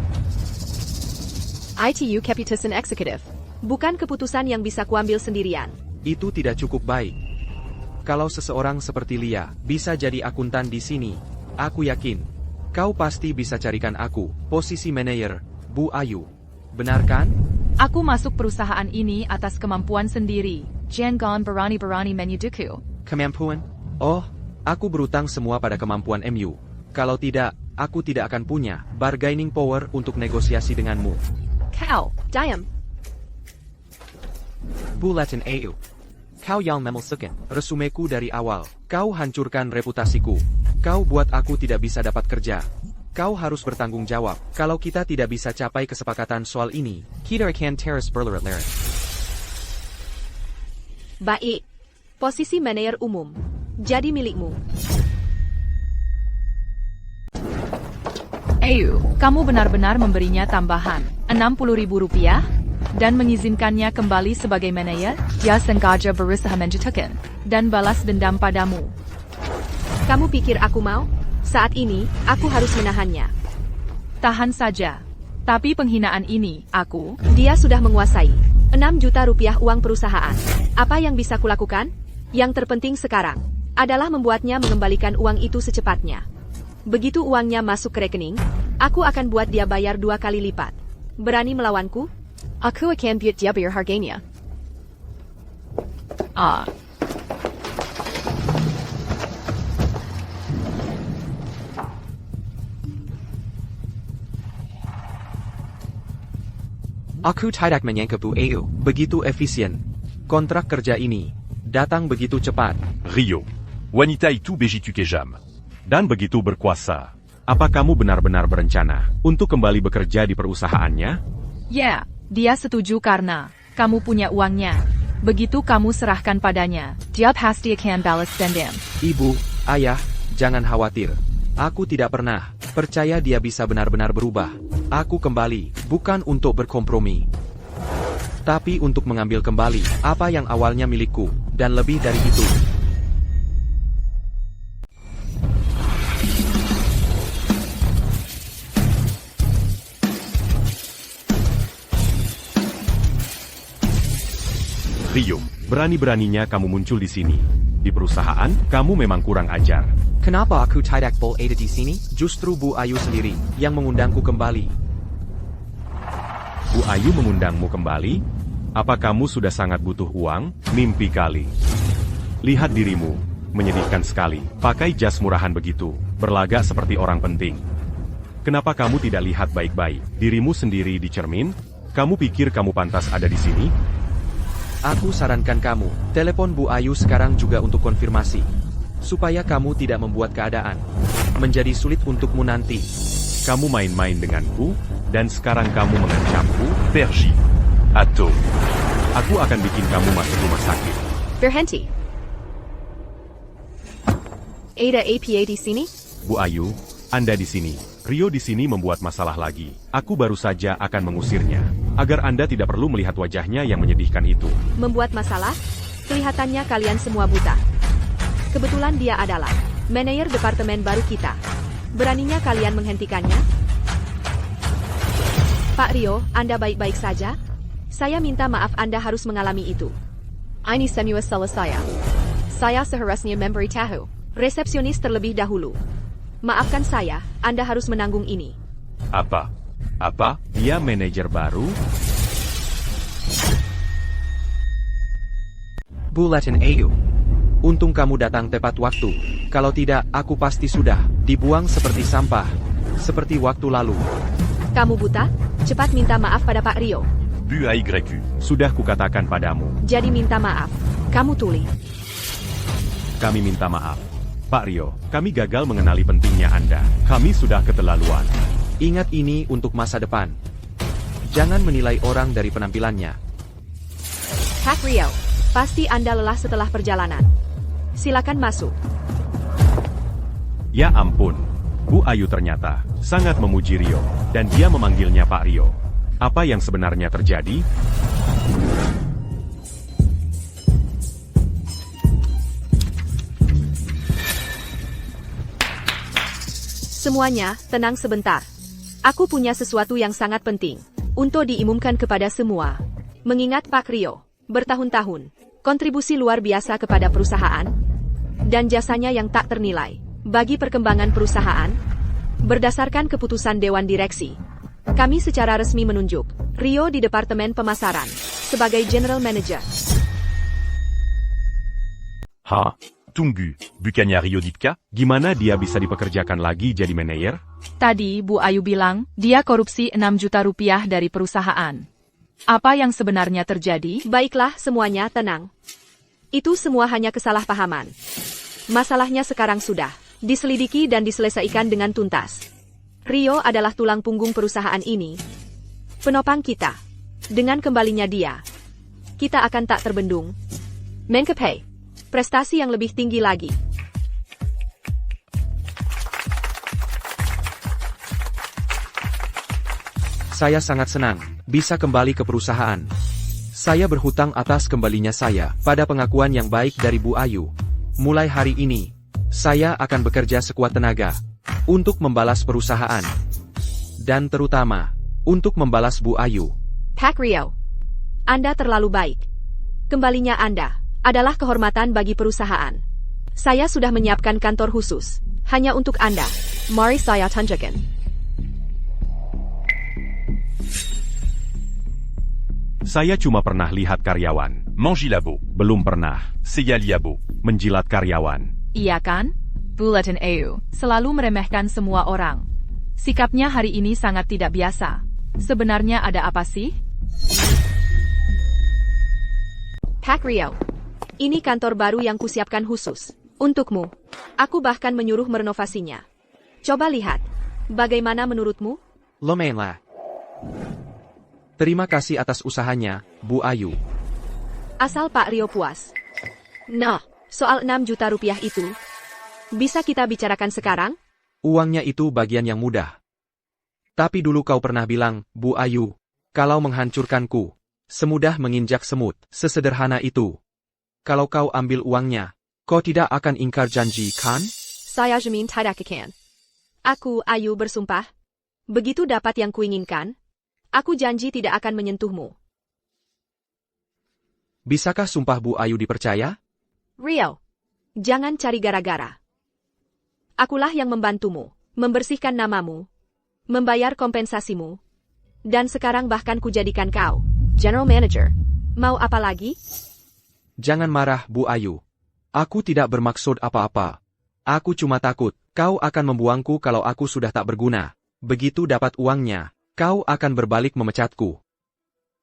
ITU Keputusan Eksekutif. Bukan keputusan yang bisa kuambil sendirian. Itu tidak cukup baik. Kalau seseorang seperti Lia bisa jadi akuntan di sini, aku yakin kau pasti bisa carikan aku posisi manajer, Bu Ayu. Benar kan? Aku masuk perusahaan ini atas kemampuan sendiri. Jangan berani-berani menyuduhku. Kemampuan? Oh, aku berutang semua pada kemampuan MU. Kalau tidak, aku tidak akan punya bargaining power untuk negosiasi denganmu. Kau, Diam. Bu Latin AU. Kau yang memalsukan resumeku dari awal. Kau hancurkan reputasiku. Kau buat aku tidak bisa dapat kerja. Kau harus bertanggung jawab. Kalau kita tidak bisa capai kesepakatan soal ini, kita akan teras berlerat leret. Baik. Posisi manajer umum. Jadi milikmu. Ayu, kamu benar-benar memberinya tambahan Rp60.000 dan mengizinkannya kembali sebagai manajer? Dia sengaja berusaha menjatuhkan dan balas dendam padamu. Kamu pikir aku mau? Saat ini, aku harus menahannya. Tahan saja. Tapi penghinaan ini, Dia sudah menguasai $6 juta uang perusahaan. Apa yang bisa kulakukan? Yang terpenting sekarang adalah membuatnya mengembalikan uang itu secepatnya. Begitu uangnya masuk ke rekening, aku akan buat dia bayar 2 kali lipat. Berani melawanku? Aku akan buat dia bayar harganya. Aku tidak menyangka Bu Ayu begitu efisien. Kontrak kerja ini datang begitu cepat. Rio. Wanita itu begitu kejam. Dan begitu berkuasa. Apa kamu benar-benar berencana untuk kembali bekerja di perusahaannya? ya, dia setuju karena kamu punya uangnya. Begitu kamu serahkan padanya, dia pasti akan balas dendam. Ibu, ayah, jangan khawatir. Aku tidak pernah percaya dia bisa benar-benar berubah. Aku kembali, bukan untuk berkompromi, tapi untuk mengambil kembali apa yang awalnya milikku, dan lebih dari itu. Rio, berani-beraninya kamu muncul di sini. Di perusahaan, kamu memang kurang ajar. Kenapa aku tidak boleh ada di sini? Justru Bu Ayu sendiri yang mengundangku kembali. Bu Ayu mengundangmu kembali? Apa kamu sudah sangat butuh uang? Mimpi kali. Lihat dirimu, menyedihkan sekali. Pakai jas murahan begitu, berlagak seperti orang penting. Kenapa kamu tidak lihat baik-baik dirimu sendiri di cermin? Kamu pikir kamu pantas ada di sini? Aku sarankan kamu, telepon Bu Ayu sekarang juga untuk konfirmasi. Supaya kamu tidak membuat keadaan menjadi sulit untukmu nanti. Kamu main-main denganku, dan sekarang kamu mengancamku? Pergi. Atau. Aku akan bikin kamu masuk rumah sakit. Berhenti. Ada APA di sini? Bu Ayu, Anda di sini. Rio di sini membuat masalah lagi. Aku baru saja akan mengusirnya. Agar Anda tidak perlu melihat wajahnya yang menyedihkan itu. Membuat masalah? Kelihatannya kalian semua buta. Kebetulan dia adalah manajer departemen baru kita. Beraninya kalian menghentikannya? Pak Rio, Anda baik-baik saja? Saya minta maaf Anda harus mengalami itu. Ini semua salah saya. Saya seharusnya memberitahu resepsionis terlebih dahulu. Maafkan saya, Anda harus menanggung ini. Apa? Apa? Dia manajer baru? Bu Latin AU. Untung kamu datang tepat waktu. Kalau tidak, aku pasti sudah dibuang seperti sampah. Seperti waktu lalu. Kamu buta? Cepat minta maaf pada Pak Rio. Bu AYQ. Sudah kukatakan padamu. Jadi minta maaf. Kamu tuli. Kami minta maaf. Pak Rio, kami gagal mengenali pentingnya Anda. Kami sudah keterlaluan. Ingat ini untuk masa depan. Jangan menilai orang dari penampilannya. Pak Rio, pasti Anda lelah setelah perjalanan. Silakan masuk. Ya ampun. Bu Ayu ternyata sangat memuji Rio, dan dia memanggilnya Pak Rio. Apa yang sebenarnya terjadi? Semuanya, tenang sebentar. Aku punya sesuatu yang sangat penting untuk diumumkan kepada semua. Mengingat Pak Rio, bertahun-tahun, kontribusi luar biasa kepada perusahaan, dan jasanya yang tak ternilai bagi perkembangan perusahaan. Berdasarkan keputusan Dewan Direksi, kami secara resmi menunjuk Rio di Departemen Pemasaran sebagai General Manager. Ha, tunggu, bukannya Rio Dipka? Gimana dia bisa dipekerjakan lagi jadi manajer? Tadi Bu Ayu bilang, dia korupsi 6 juta rupiah dari perusahaan. Apa yang sebenarnya terjadi? Baiklah, semuanya tenang. Itu semua hanya kesalahpahaman. Masalahnya sekarang sudah diselidiki dan diselesaikan dengan tuntas. Rio adalah tulang punggung perusahaan ini, penopang kita. Dengan kembalinya dia, kita akan tak terbendung. Mencapai prestasi yang lebih tinggi lagi. Saya sangat senang bisa kembali ke perusahaan. Saya berhutang atas kembalinya saya pada pengakuan yang baik dari Bu Ayu. Mulai hari ini, saya akan bekerja sekuat tenaga untuk membalas perusahaan. Dan terutama, untuk membalas Bu Ayu. Pak Rio, Anda terlalu baik. Kembalinya Anda adalah kehormatan bagi perusahaan. Saya sudah menyiapkan kantor khusus hanya untuk Anda. Mari saya tunjukkan. Saya cuma pernah lihat karyawan. Mangilabo, Belum pernah Seyaliabo. menjilat karyawan. Iya kan? Bulletin EU selalu meremehkan semua orang. Sikapnya hari ini sangat tidak biasa. Sebenarnya ada apa sih? Pak Rio, ini kantor baru yang kusiapkan khusus untukmu. Aku bahkan menyuruh merenovasinya. Coba lihat, bagaimana menurutmu? Lumayanlah. Terima kasih atas usahanya, Bu Ayu. Asal Pak Rio puas. Nah, soal 6 juta rupiah itu, bisa kita bicarakan sekarang? Uangnya itu bagian yang mudah. Tapi dulu kau pernah bilang, Bu Ayu, kalau menghancurkanku, semudah menginjak semut, sesederhana itu. Kalau kau ambil uangnya, kau tidak akan ingkar janji, kan? Saya jamin tidak akan. Aku, Ayu, bersumpah. Begitu dapat yang kuinginkan, aku janji tidak akan menyentuhmu. Bisakah sumpah Bu Ayu dipercaya? Rio, jangan cari gara-gara. Akulah yang membantumu, membersihkan namamu, membayar kompensasimu, dan sekarang bahkan kujadikan kau General Manager. Mau apa lagi? Jangan marah, Bu Ayu. Aku tidak bermaksud apa-apa. Aku cuma takut, kau akan membuangku kalau aku sudah tak berguna. Begitu dapat uangnya, kau akan berbalik memecatku.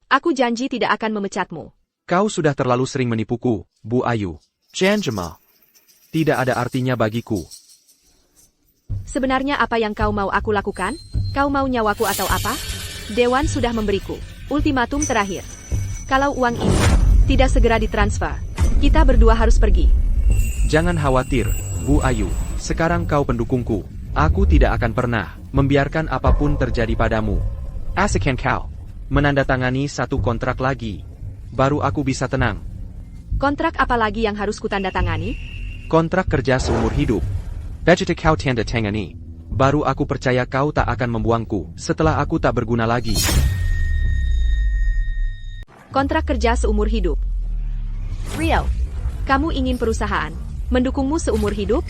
Aku janji tidak akan memecatmu. Kau sudah terlalu sering menipuku, Bu Ayu. Janjema. Tidak ada artinya bagiku. Sebenarnya apa yang kau mau aku lakukan? Kau mau nyawaku atau apa? Dewan sudah memberiku ultimatum terakhir. Kalau uang ini tidak segera ditransfer, kita berdua harus pergi. Jangan khawatir, Bu Ayu. Sekarang kau pendukungku. Aku tidak akan pernah membiarkan apapun terjadi padamu. Asakan kau menandatangani satu kontrak lagi, baru aku bisa tenang. Kontrak apa lagi yang harus kutandatangani? Kontrak kerja seumur hidup. Begitu kau tanda tangani, baru aku percaya kau tak akan membuangku setelah aku tak berguna lagi. Kontrak kerja seumur hidup. Rio, kamu ingin perusahaan mendukungmu seumur hidup?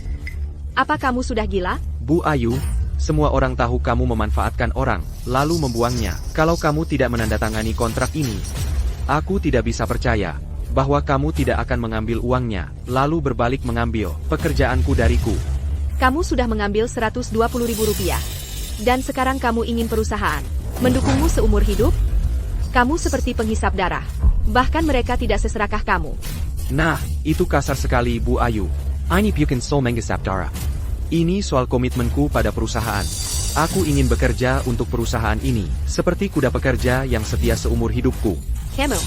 Apa kamu sudah gila? Bu Ayu, semua orang tahu kamu memanfaatkan orang, lalu membuangnya. Kalau kamu tidak menandatangani kontrak ini, aku tidak bisa percaya bahwa kamu tidak akan mengambil uangnya, lalu berbalik mengambil pekerjaanku dariku. Kamu sudah mengambil Rp120.000. Dan sekarang kamu ingin perusahaan mendukungmu seumur hidup? Kamu seperti penghisap darah. Bahkan mereka tidak seserakah kamu. Nah, itu kasar sekali Bu Ayu. Ini bukan soal Mengesapdara. Ini soal komitmenku pada perusahaan. Aku ingin bekerja untuk perusahaan ini, seperti kuda pekerja yang setia seumur hidupku. Kamu.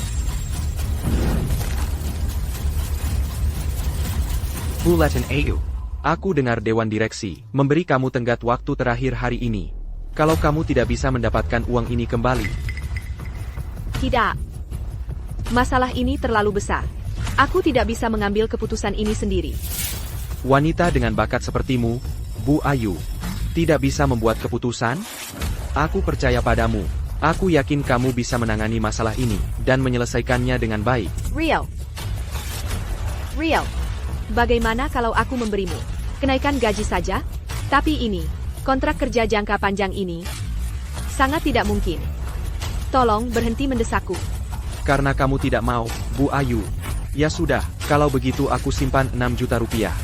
Bulletin AU. Aku dengar Dewan Direksi memberi kamu tenggat waktu terakhir hari ini. Kalau kamu tidak bisa mendapatkan uang ini kembali. Tidak. Masalah ini terlalu besar. Aku tidak bisa mengambil keputusan ini sendiri. Wanita dengan bakat sepertimu, Bu Ayu, tidak bisa membuat keputusan? Aku percaya padamu. Aku yakin kamu bisa menangani masalah ini dan menyelesaikannya dengan baik. Rio. Bagaimana kalau aku memberimu kenaikan gaji saja? Tapi ini, kontrak kerja jangka panjang ini, sangat tidak mungkin. Tolong berhenti mendesakku. Karena kamu tidak mau, Bu Ayu. Ya sudah, kalau begitu aku simpan 6 juta rupiah.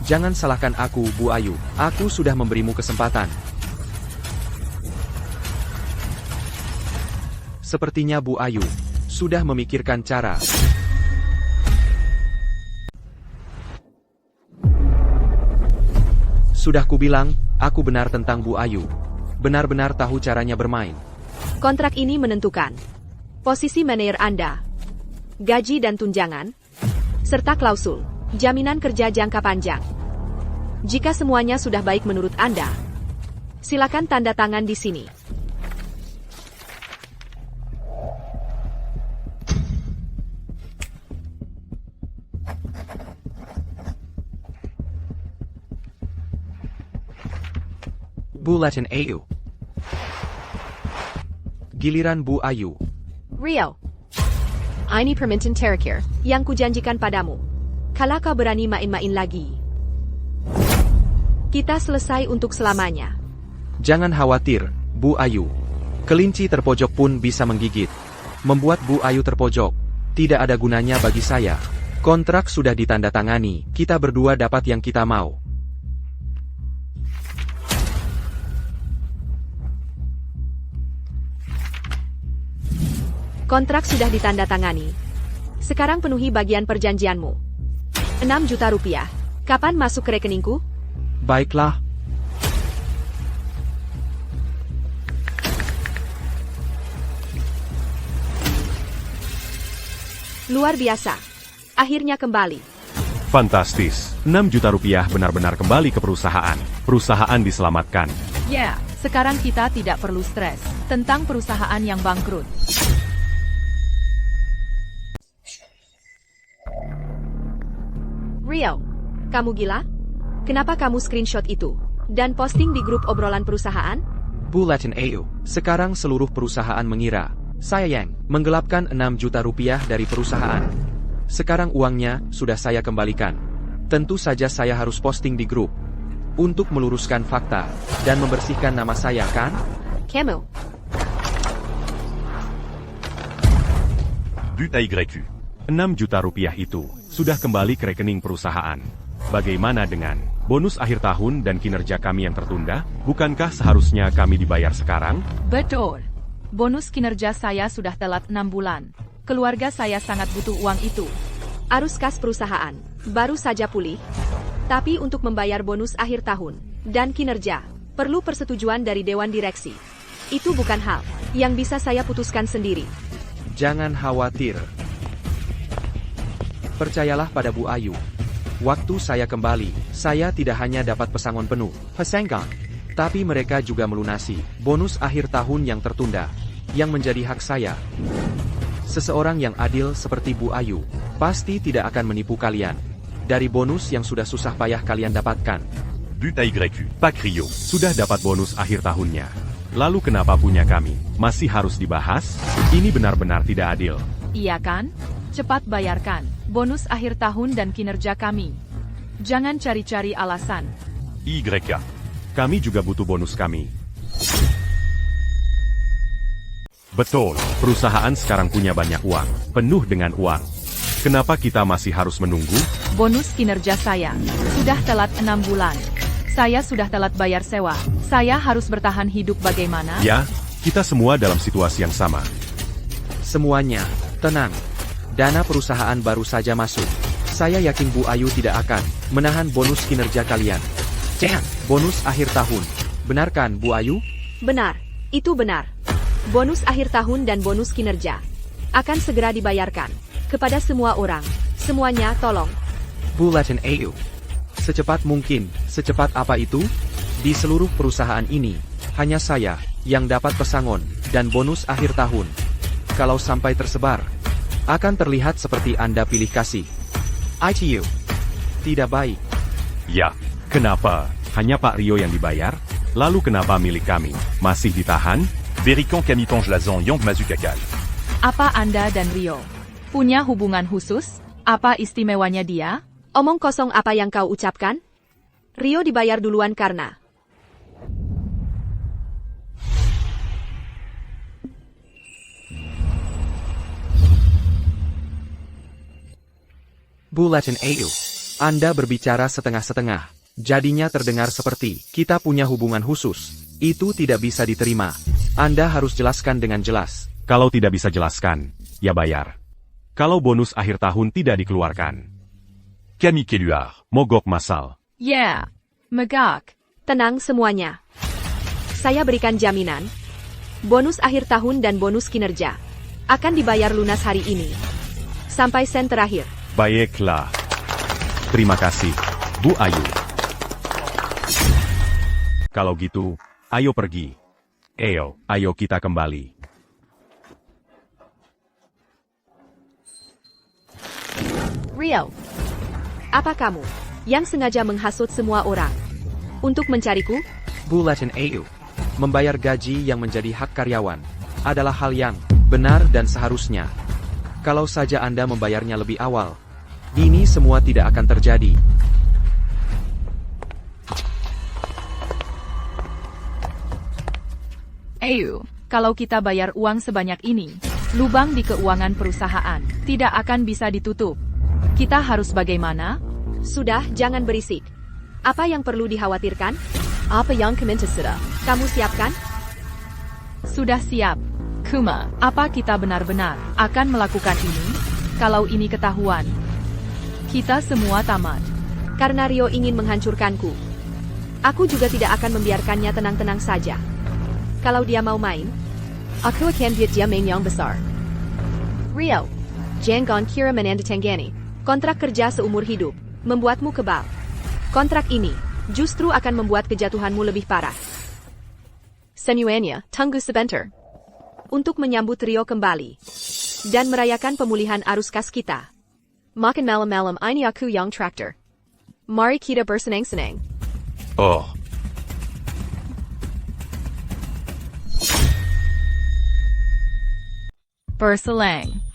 Jangan salahkan aku, Bu Ayu. Aku sudah memberimu kesempatan. Sepertinya Bu Ayu sudah memikirkan cara. Sudah kubilang, aku benar tentang Bu Ayu. Benar-benar tahu caranya bermain. Kontrak ini menentukan posisi manajer Anda, gaji dan tunjangan, serta klausul jaminan kerja jangka panjang. Jika semuanya sudah baik menurut Anda, silakan tanda tangan di sini. Bulletin AU. Giliran Bu Ayu. Rio. Ini permintaan terakhir yang kujanjikan padamu. Kalau kau berani main-main lagi, kita selesai untuk selamanya. Jangan khawatir, Bu Ayu. Kelinci terpojok pun bisa menggigit. Membuat Bu Ayu terpojok tidak ada gunanya bagi saya. Kontrak sudah ditandatangani, kita berdua dapat yang kita mau. Kontrak sudah ditandatangani. Sekarang penuhi bagian perjanjianmu. 6 juta rupiah. Kapan masuk ke rekeningku? Baiklah. Luar biasa. Akhirnya kembali. Fantastis. 6 juta rupiah benar-benar kembali ke perusahaan. Perusahaan diselamatkan. Ya, sekarang kita tidak perlu stres tentang perusahaan yang bangkrut. Rio, kamu gila? Kenapa kamu screenshot itu dan posting di grup obrolan perusahaan? Bulletin AU. Sekarang seluruh perusahaan mengira saya yang menggelapkan 6 juta rupiah dari perusahaan. Sekarang uangnya sudah saya kembalikan. Tentu saja saya harus posting di grup untuk meluruskan fakta dan membersihkan nama saya, kan? Kamu. But à YQ. 6 juta rupiah itu sudah kembali ke rekening perusahaan. Bagaimana dengan bonus akhir tahun dan kinerja kami yang tertunda? Bukankah seharusnya kami dibayar sekarang? Betul. Bonus kinerja saya sudah telat 6 bulan. Keluarga saya sangat butuh uang itu. Arus kas perusahaan baru saja pulih. Tapi untuk membayar bonus akhir tahun dan kinerja, perlu persetujuan dari Dewan Direksi. Itu bukan hal yang bisa saya putuskan sendiri. Jangan khawatir. Percayalah pada Bu Ayu. Waktu saya kembali, saya tidak hanya dapat pesangon penuh, pesangon, tapi mereka juga melunasi bonus akhir tahun yang tertunda, yang menjadi hak saya. Seseorang yang adil seperti Bu Ayu, pasti tidak akan menipu kalian. Dari bonus yang sudah susah payah kalian dapatkan. But à YQ. Pak Rio sudah dapat bonus akhir tahunnya. Lalu kenapa punya kami masih harus dibahas? Ini benar-benar tidak adil. Iya kan? Cepat bayarkan bonus akhir tahun dan kinerja kami. Jangan cari-cari alasan. YK. Kami juga butuh bonus kami. Betul, perusahaan sekarang punya banyak uang, penuh dengan uang. Kenapa kita masih harus menunggu? Bonus kinerja saya sudah telat 6 bulan. Saya sudah telat bayar sewa. Saya harus bertahan hidup bagaimana? Ya, kita semua dalam situasi yang sama. Semuanya, tenang. Dana perusahaan baru saja masuk. Saya yakin Bu Ayu tidak akan menahan bonus kinerja kalian. Bonus akhir tahun. Benarkan, Bu Ayu? Benar, itu benar. Bonus akhir tahun dan bonus kinerja akan segera dibayarkan kepada semua orang. Semuanya tolong. Bu Latin Ayu. Secepat mungkin, secepat apa itu? Di seluruh perusahaan ini, hanya saya yang dapat pesangon dan bonus akhir tahun. Kalau sampai tersebar, akan terlihat seperti Anda pilih kasih. ITU. Tidak baik. Ya, kenapa? Hanya Pak Rio yang dibayar? Lalu kenapa milik kami masih ditahan? Berikan kami Lazan Yang Mazukakal. Apa Anda dan Rio punya hubungan khusus? Apa istimewanya dia? Omong kosong apa yang kau ucapkan? Rio dibayar duluan karena... Bu Latin Ayu. Anda berbicara setengah-setengah. Jadinya terdengar seperti, kita punya hubungan khusus. Itu tidak bisa diterima. Anda harus jelaskan dengan jelas. Kalau tidak bisa jelaskan, ya bayar. Kalau bonus akhir tahun tidak dikeluarkan, Camille Keluar. mogok masal. Yeah, megak. Tenang semuanya. Saya berikan jaminan. Bonus akhir tahun dan bonus kinerja akan dibayar lunas hari ini. Sampai sen terakhir. Baiklah. Terima kasih, Bu Ayu. Kalau gitu, ayo pergi. Ayo kita kembali. Rio, apa kamu yang sengaja menghasut semua orang untuk mencariku? Bu Latin Ayu. Membayar gaji yang menjadi hak karyawan adalah hal yang benar dan seharusnya. Kalau saja Anda membayarnya lebih awal, ini semua tidak akan terjadi. Ayu, kalau kita bayar uang sebanyak ini, lubang di keuangan perusahaan tidak akan bisa ditutup. Kita harus bagaimana? Sudah, jangan berisik. Apa yang perlu dikhawatirkan? Apa yang sudah? Kamu siapkan? Sudah siap. Kuma, apa kita benar-benar akan melakukan ini? Kalau ini ketahuan, kita semua tamat. Karena Rio ingin menghancurkanku. Aku juga tidak akan membiarkannya tenang-tenang saja. Kalau dia mau main, aku akan buat dia main yang besar. Rio, jangan kira menandatangani kontrak kerja seumur hidup membuatmu kebal. Kontrak ini justru akan membuat kejatuhanmu lebih parah. Semuanya, tunggu sebentar. Untuk menyambut Rio kembali dan merayakan pemulihan arus kas kita. Makan malam-malam ini aku yang traktor. Mari kita bersenang-senang. Or. Berselang.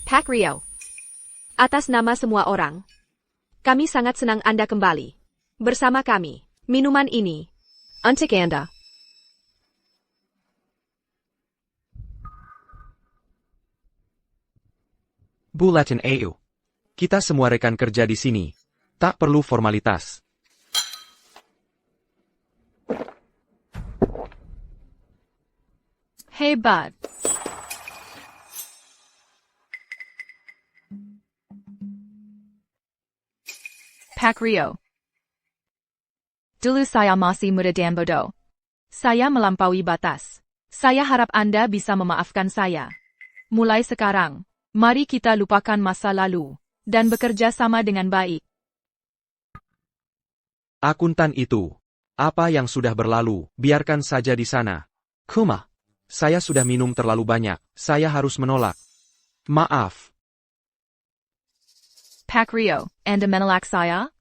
Pak Rio. Atas nama semua orang, kami sangat senang Anda kembali bersama kami. Minuman ini untuk Anda. Bu Latin Ayu. Kita semua rekan kerja di sini. Tak perlu formalitas. Hebat. Pak Rio. Dulu saya masih muda dan bodoh. Saya melampaui batas. Saya harap Anda bisa memaafkan saya. Mulai sekarang, mari kita lupakan masa lalu dan bekerja sama dengan baik. Akuntan itu. Apa yang sudah berlalu, biarkan saja di sana. Kuma. Saya sudah minum terlalu banyak, saya harus menolak. Maaf. Pak Rio, Anda menolak saya?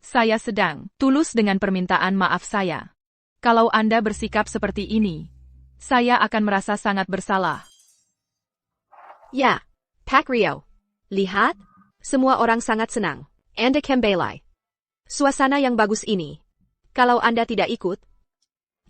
Saya sedang tulus dengan permintaan maaf saya. Kalau Anda bersikap seperti ini, saya akan merasa sangat bersalah. Ya, Pak Rio. Lihat, semua orang sangat senang. Anda kembali. Suasana yang bagus ini. Kalau Anda tidak ikut,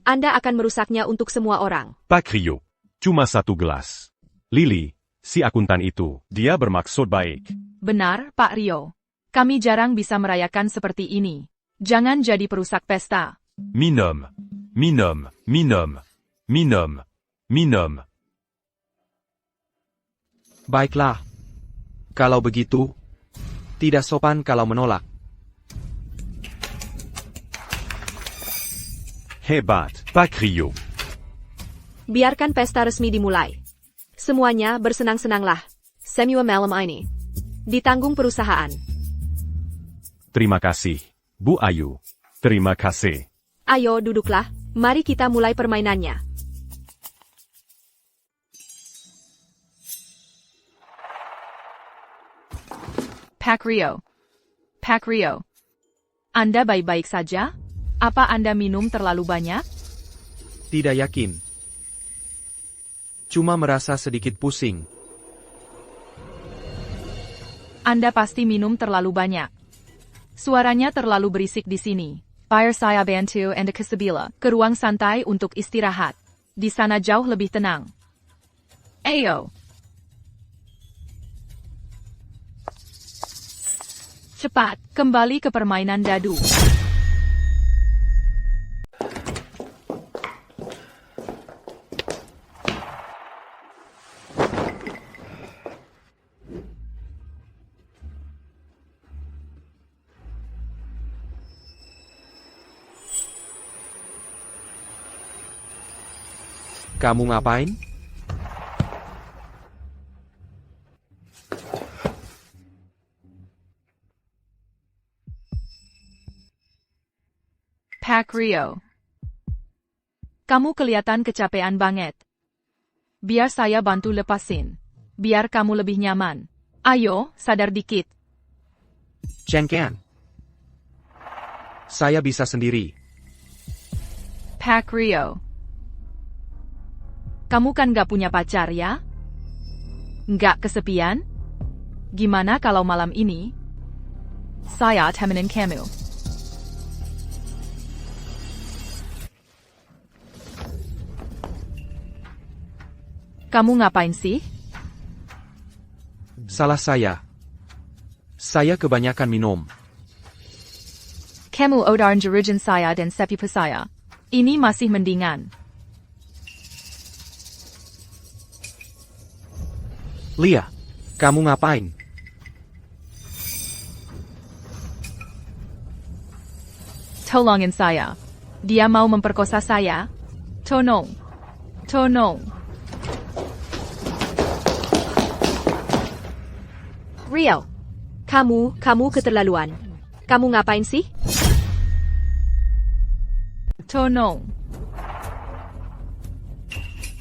Anda akan merusaknya untuk semua orang. Pak Rio, cuma satu gelas. Lily, si akuntan itu, dia bermaksud baik. Benar, Pak Rio. Kami jarang bisa merayakan seperti ini. Jangan jadi perusak pesta. Minum. Minum. Minum. Minum. Minum. Baiklah. Kalau begitu, tidak sopan kalau menolak. Hebat, Pak Rio. Biarkan pesta resmi dimulai. Semuanya bersenang-senanglah. Semua malam ini ditanggung perusahaan. Terima kasih, Bu Ayu. Terima kasih. Ayo duduklah, mari kita mulai permainannya. Pak Rio. Pak Rio. Anda baik-baik saja? Apa Anda minum terlalu banyak? Tidak yakin. Cuma merasa sedikit pusing. Anda pasti minum terlalu banyak. Suaranya terlalu berisik di sini. Biar saya bantu Anda ke sebelah, ke ruang santai untuk istirahat. Di sana jauh lebih tenang. Ayo. Cepat, kembali ke permainan dadu. Kamu ngapain? Pak Rio. Kamu kelihatan kecapean banget. Biar saya bantu lepasin. Biar kamu lebih nyaman. Ayo, sadar dikit. Cengkean. Saya bisa sendiri. Pak Rio. Kamu kan gak punya pacar ya? Gak kesepian? Gimana kalau malam ini saya temenin kamu? Kamu ngapain sih? Salah saya. Saya kebanyakan minum. Kamu udaran jerujan saya dan sepipu saya. Ini masih mendingan. Lia, kamu ngapain? Tolongin saya. Dia mau memperkosa saya. Tolong. Tolong. Rio. Kamu keterlaluan. Kamu ngapain sih? Tolong.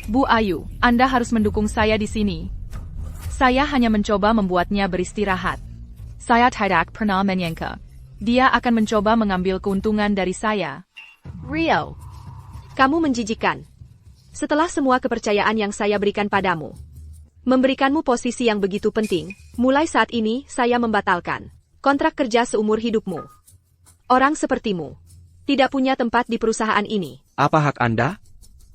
Bu Ayu, Anda harus mendukung saya di sini. Saya hanya mencoba membuatnya beristirahat. Saya tidak pernah menyangka. Dia akan mencoba mengambil keuntungan dari saya. Rio. Kamu menjijikkan. Setelah semua kepercayaan yang saya berikan padamu, memberikanmu posisi yang begitu penting, mulai saat ini saya membatalkan kontrak kerja seumur hidupmu. Orang sepertimu tidak punya tempat di perusahaan ini. Apa hak Anda?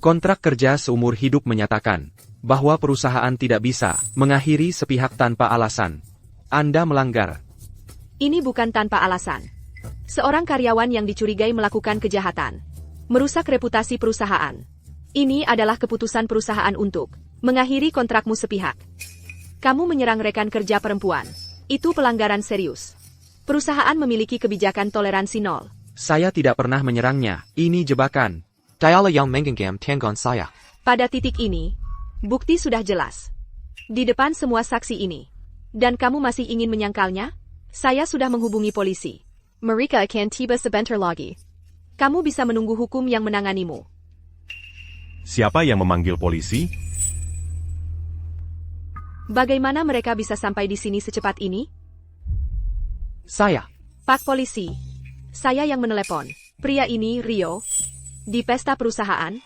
Kontrak kerja seumur hidup menyatakan bahwa perusahaan tidak bisa mengakhiri sepihak tanpa alasan. Anda melanggar. Ini bukan tanpa alasan. Seorang karyawan yang dicurigai melakukan kejahatan, merusak reputasi perusahaan. Ini adalah keputusan perusahaan untuk mengakhiri kontrakmu sepihak. Kamu menyerang rekan kerja perempuan. Itu pelanggaran serius. Perusahaan memiliki kebijakan toleransi nol. Saya tidak pernah menyerangnya. Ini jebakan. Dialah yang menggenggam tangan saya. Pada titik ini, bukti sudah jelas. Di depan semua saksi ini. Dan kamu masih ingin menyangkalnya? Saya sudah menghubungi polisi. Mereka akan tiba sebentar lagi. Kamu bisa menunggu hukum yang menanganimu. Siapa yang memanggil polisi? Bagaimana mereka bisa sampai di sini secepat ini? Saya. Pak polisi. Saya yang menelepon. Pria ini, Rio, di pesta perusahaan,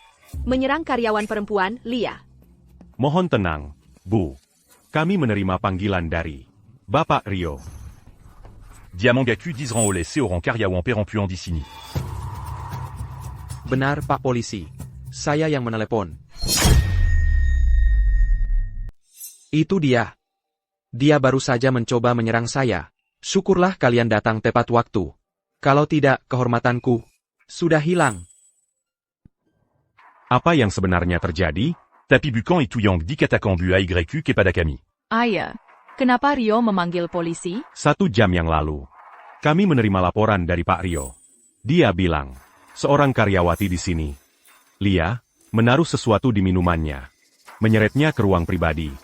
menyerang karyawan perempuan, Lia. Mohon tenang, Bu. Kami menerima panggilan dari Bapak Rio. Diamangaku disent au laissé orang karyawan perempuan di sini. Benar, Pak Polisi. Saya yang menelepon. Itu dia. Dia baru saja mencoba menyerang saya. Syukurlah kalian datang tepat waktu. Kalau tidak, kehormatanku sudah hilang. Apa yang sebenarnya terjadi? Tapi Bukan et Touyang di katakambu AYQ kepada kami. Ayah, Kenapa Rio memanggil polisi? 1 jam yang lalu, kami menerima laporan dari Pak Rio. Dia bilang, seorang karyawati di sini, Lia, menaruh sesuatu di minumannya, menyeretnya ke ruang pribadi,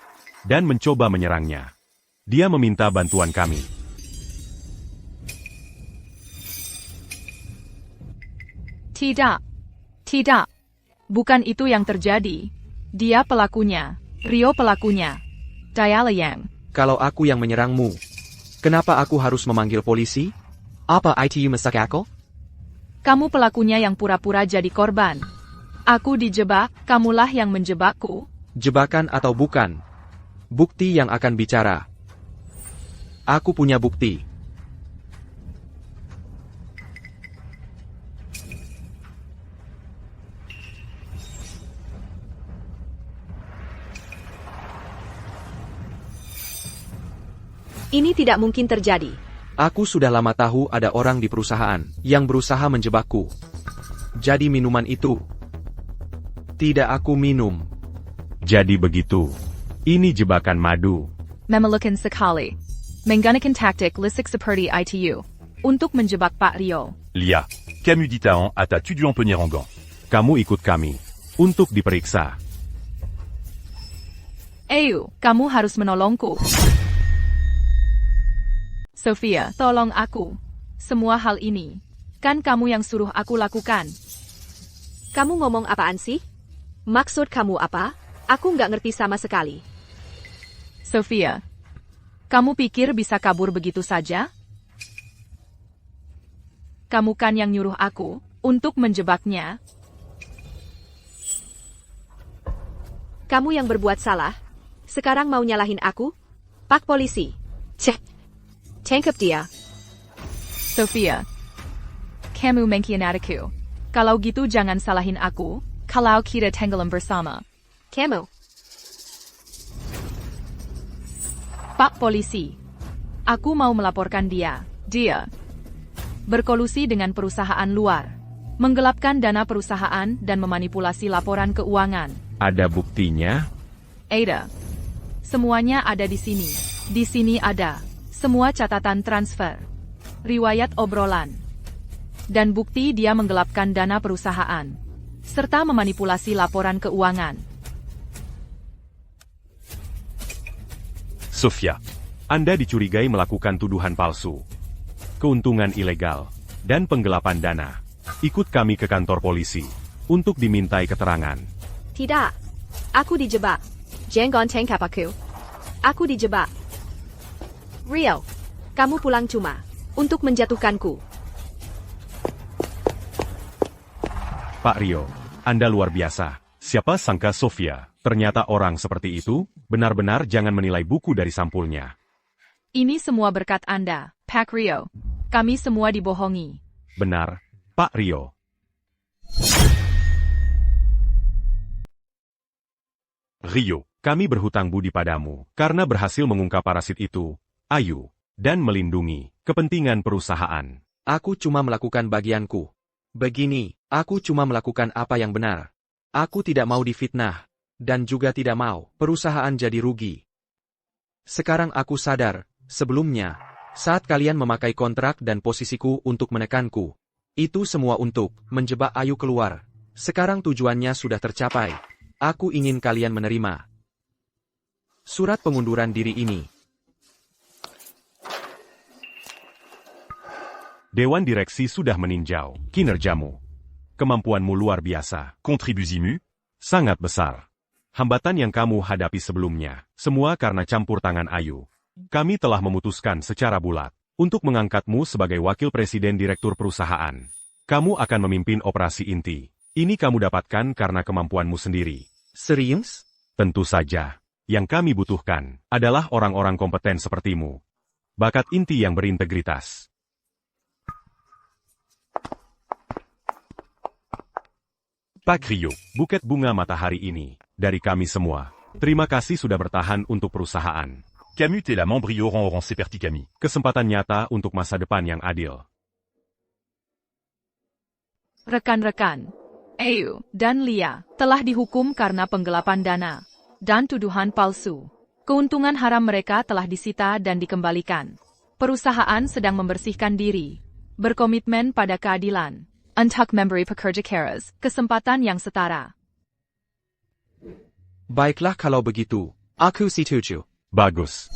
dan mencoba menyerangnya. Dia meminta bantuan kami. Tidak. Tidak. Bukan itu yang terjadi. Dia pelakunya. Rio pelakunya. Dialah yang. Kalau aku yang menyerangmu, kenapa aku harus memanggil polisi? Apa itu masak aku? Kamu pelakunya yang pura-pura jadi korban. Aku dijebak, kamulah yang menjebakku. Jebakan atau bukan? Bukti yang akan bicara. Aku punya bukti. Ini tidak mungkin terjadi. Aku sudah lama tahu ada orang di perusahaan yang berusaha menjebakku. Jadi minuman itu tidak aku minum. Jadi begitu. Ini jebakan madu. Memelukan sekali. Menggunakan taktik lisik seperti itu. Untuk menjebak Pak Rio. Lia, Camus dit à An à ta tu dû en venir en gants. Kamu ikut kami untuk diperiksa. Ayo, kamu harus menolongku. Sofia, tolong aku. Semua hal ini. Kan kamu yang suruh aku lakukan. Kamu ngomong apaan sih? Maksud kamu apa? Aku nggak ngerti sama sekali. Sofia, kamu pikir bisa kabur begitu saja? Kamu kan yang nyuruh aku untuk menjebaknya. Kamu yang berbuat salah. Sekarang mau nyalahin aku? Pak polisi. Cek. Tangkap dia. Sofia, kamu mengkhianatiku. Kalau gitu jangan salahin aku, kalau kita tenggelam bersama. Kamu. Pak polisi, aku mau melaporkan dia. Dia berkolusi dengan perusahaan luar, menggelapkan dana perusahaan dan memanipulasi laporan keuangan. Ada buktinya? Ada. Semuanya ada di sini. Di sini ada semua catatan transfer, riwayat obrolan, dan bukti dia menggelapkan dana perusahaan, serta memanipulasi laporan keuangan. Sofia, Anda dicurigai melakukan tuduhan palsu, keuntungan ilegal, dan penggelapan dana. Ikut kami ke kantor polisi untuk dimintai keterangan. Tidak. Aku dijebak. Jangan tangkap aku. Aku dijebak. Rio, kamu pulang cuma untuk menjatuhkanku. Pak Rio, Anda luar biasa. siapa sangka Sofia? Ternyata orang seperti itu, benar-benar jangan menilai buku dari sampulnya. Ini semua berkat Anda, Pak Rio. Kami semua dibohongi. Benar, Pak Rio. Rio, Kami berhutang budi padamu, karena berhasil mengungkap parasit itu, Ayu, dan melindungi kepentingan perusahaan. Aku cuma melakukan bagianku. Begini, aku cuma melakukan apa yang benar. Aku tidak mau difitnah, dan juga tidak mau perusahaan jadi rugi. Sekarang aku sadar, sebelumnya, saat kalian memakai kontrak dan posisiku untuk menekanku, itu semua untuk menjebak Ayu keluar. Sekarang tujuannya sudah tercapai. Aku ingin kalian menerima surat pengunduran diri ini. Dewan Direksi sudah meninjau kinerjamu. Kemampuanmu luar biasa. contribuzimu? Sangat besar. Hambatan yang kamu hadapi sebelumnya, semua karena campur tangan Ayu. Kami telah memutuskan secara bulat untuk mengangkatmu sebagai wakil presiden direktur perusahaan. Kamu akan memimpin operasi inti. Ini kamu dapatkan karena kemampuanmu sendiri. Serius? Tentu saja. Yang kami butuhkan adalah orang-orang kompeten sepertimu. Bakat inti yang berintegritas. Pak Rio, Buket bunga matahari ini, dari kami semua. Terima kasih sudah bertahan untuk perusahaan. Camus t'es la membrioran oran seperti kami. Kesempatan nyata untuk masa depan yang adil. Rekan-rekan, Ayu dan Lia telah dihukum karena penggelapan dana dan tuduhan palsu. Keuntungan haram mereka telah disita dan dikembalikan. Perusahaan sedang membersihkan diri, berkomitmen pada keadilan, untuk memberi pekerja keras kesempatan yang setara. Baiklah kalau begitu, aku setuju. Bagus.